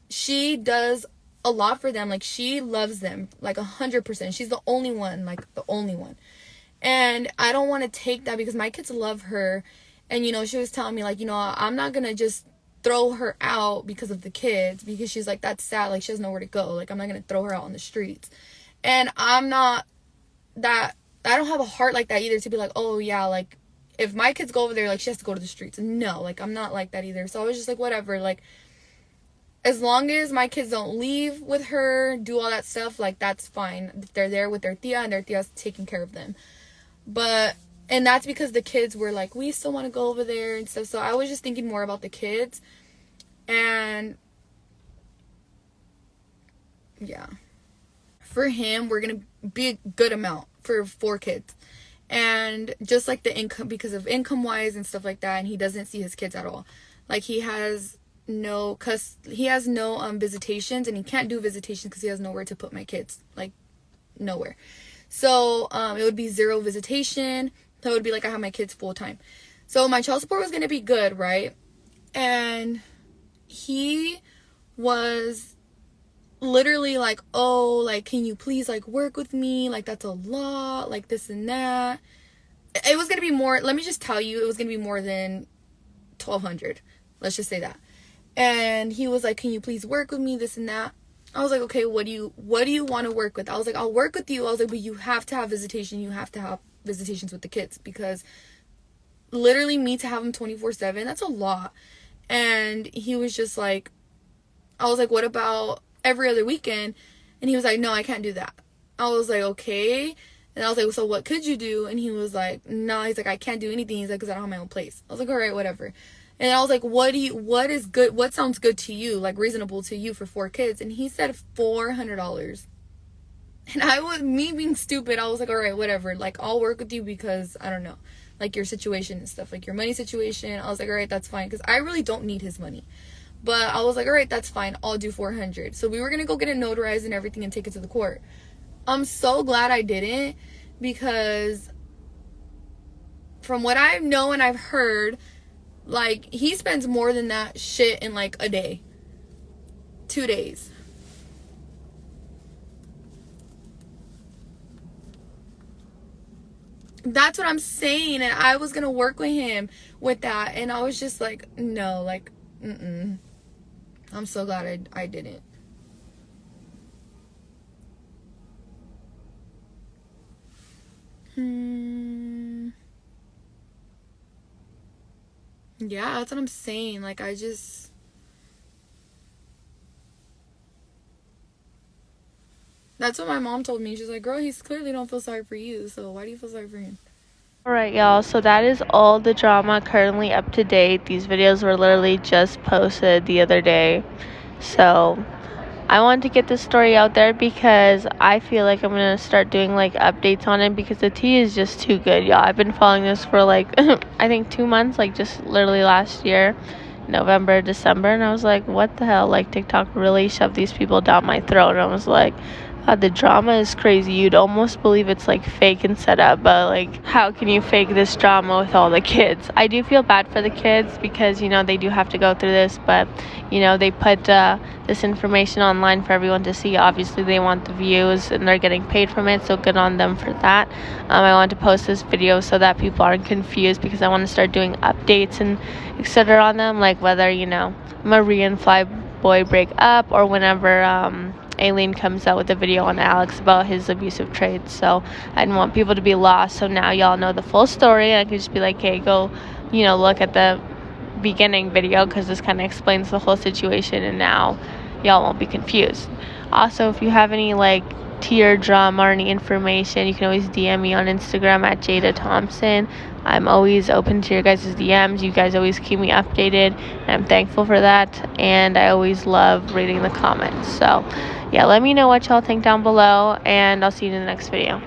She does a lot for them. Like, she loves them like 100%. She's the only one, like the only one. And I don't want to take that because my kids love her. And, you know, she was telling me, like, you know, I'm not going to just throw her out because of the kids, because she's like, that's sad. Like, she has nowhere to go. Like, I'm not going to throw her out on the streets. And I don't have a heart like that either, to be like, oh yeah, like, if my kids go over there, like, she has to go to the streets. No, like, I'm not like that either. So I was just like, whatever, like, as long as my kids don't leave with her, do all that stuff, like, that's fine. They're there with their tia, and their tia's taking care of them. And that's because the kids were like, we still want to go over there and stuff. So I was just thinking more about the kids. And yeah, for him, we're going to be a good amount for 4 kids. And just like the income, because of income wise and stuff like that, and he doesn't see his kids at all. Like, he has no visitations, and he can't do visitations because he has nowhere to put my kids, like, nowhere. So it would be 0 visitation. That would be like I have my kids full time. So my child support was going to be good, right? And he was literally like, oh, like, can you please, like, work with me? Like, that's a lot, like, this and that. It was going to be more, let me just tell you, it was going to be more than $1,200. Let's just say that. And he was like, can you please work with me, this and that. I was like, okay, what do you want to work with? I was like, I'll work with you. I was like, but you have to have visitation. You have to have visitations with the kids, because literally me to have them 24/7, that's a lot. And he was just like, I was like, what about every other weekend? And he was like, no, I can't do that. I was like, okay. And I was like, so what could you do? And he was like, no, he's like, I can't do anything. He's like, because I don't have my own place. I was like, all right, whatever. And I was like, what is good? What sounds good to you? Like, reasonable to you for 4 kids? And he said $400. And me being stupid, I was like, all right, whatever. Like, I'll work with you because, I don't know, like, your situation and stuff, like your money situation. I was like, all right, that's fine. Because I really don't need his money. But I was like, all right, that's fine. I'll do $400. So we were going to go get it notarized and everything and take it to the court. I'm so glad I didn't, because from what I know and I've heard, like, he spends more than that shit in like a day, 2 days. That's what I'm saying. And I was gonna work with him with that, and I was just like, no, like, I'm so glad I didn't. Yeah, that's what I'm saying. Like, that's what my mom told me. She's like, girl, he's clearly don't feel sorry for you, so why do you feel sorry for him? Alright, y'all, so that is all the drama currently up to date. These videos were literally just posted the other day. So I wanted to get this story out there because I feel like I'm gonna start doing like updates on it because the tea is just too good, y'all. I've been following this for like I think 2 months, like just literally last year, November, December, and I was like, what the hell? Like, TikTok really shoved these people down my throat, and I was like, the drama is crazy. You'd almost believe it's like fake and set up, but like, how can you fake this drama with all the kids? I do feel bad for the kids because, you know, they do have to go through this, but, you know, they put this information online for everyone to see. Obviously, they want the views and they're getting paid from it, so good on them for that. I want to post this video so that people aren't confused because I want to start doing updates and etc. on them, like whether, you know, Marie and Flyboi break up or whenever Aileen comes out with a video on Alex about his abusive traits. So I didn't want people to be lost, so now y'all know the full story, and I could just be like, hey, go, you know, look at the beginning video because this kind of explains the whole situation, and now y'all won't be confused. Also, if you have any like tier drama or any information, you can always DM me on Instagram at Jada Thompson. I'm always open to your guys' DMs. You guys always keep me updated, and I'm thankful for that, and I always love reading the comments. So yeah, let me know what y'all think down below, and I'll see you in the next video.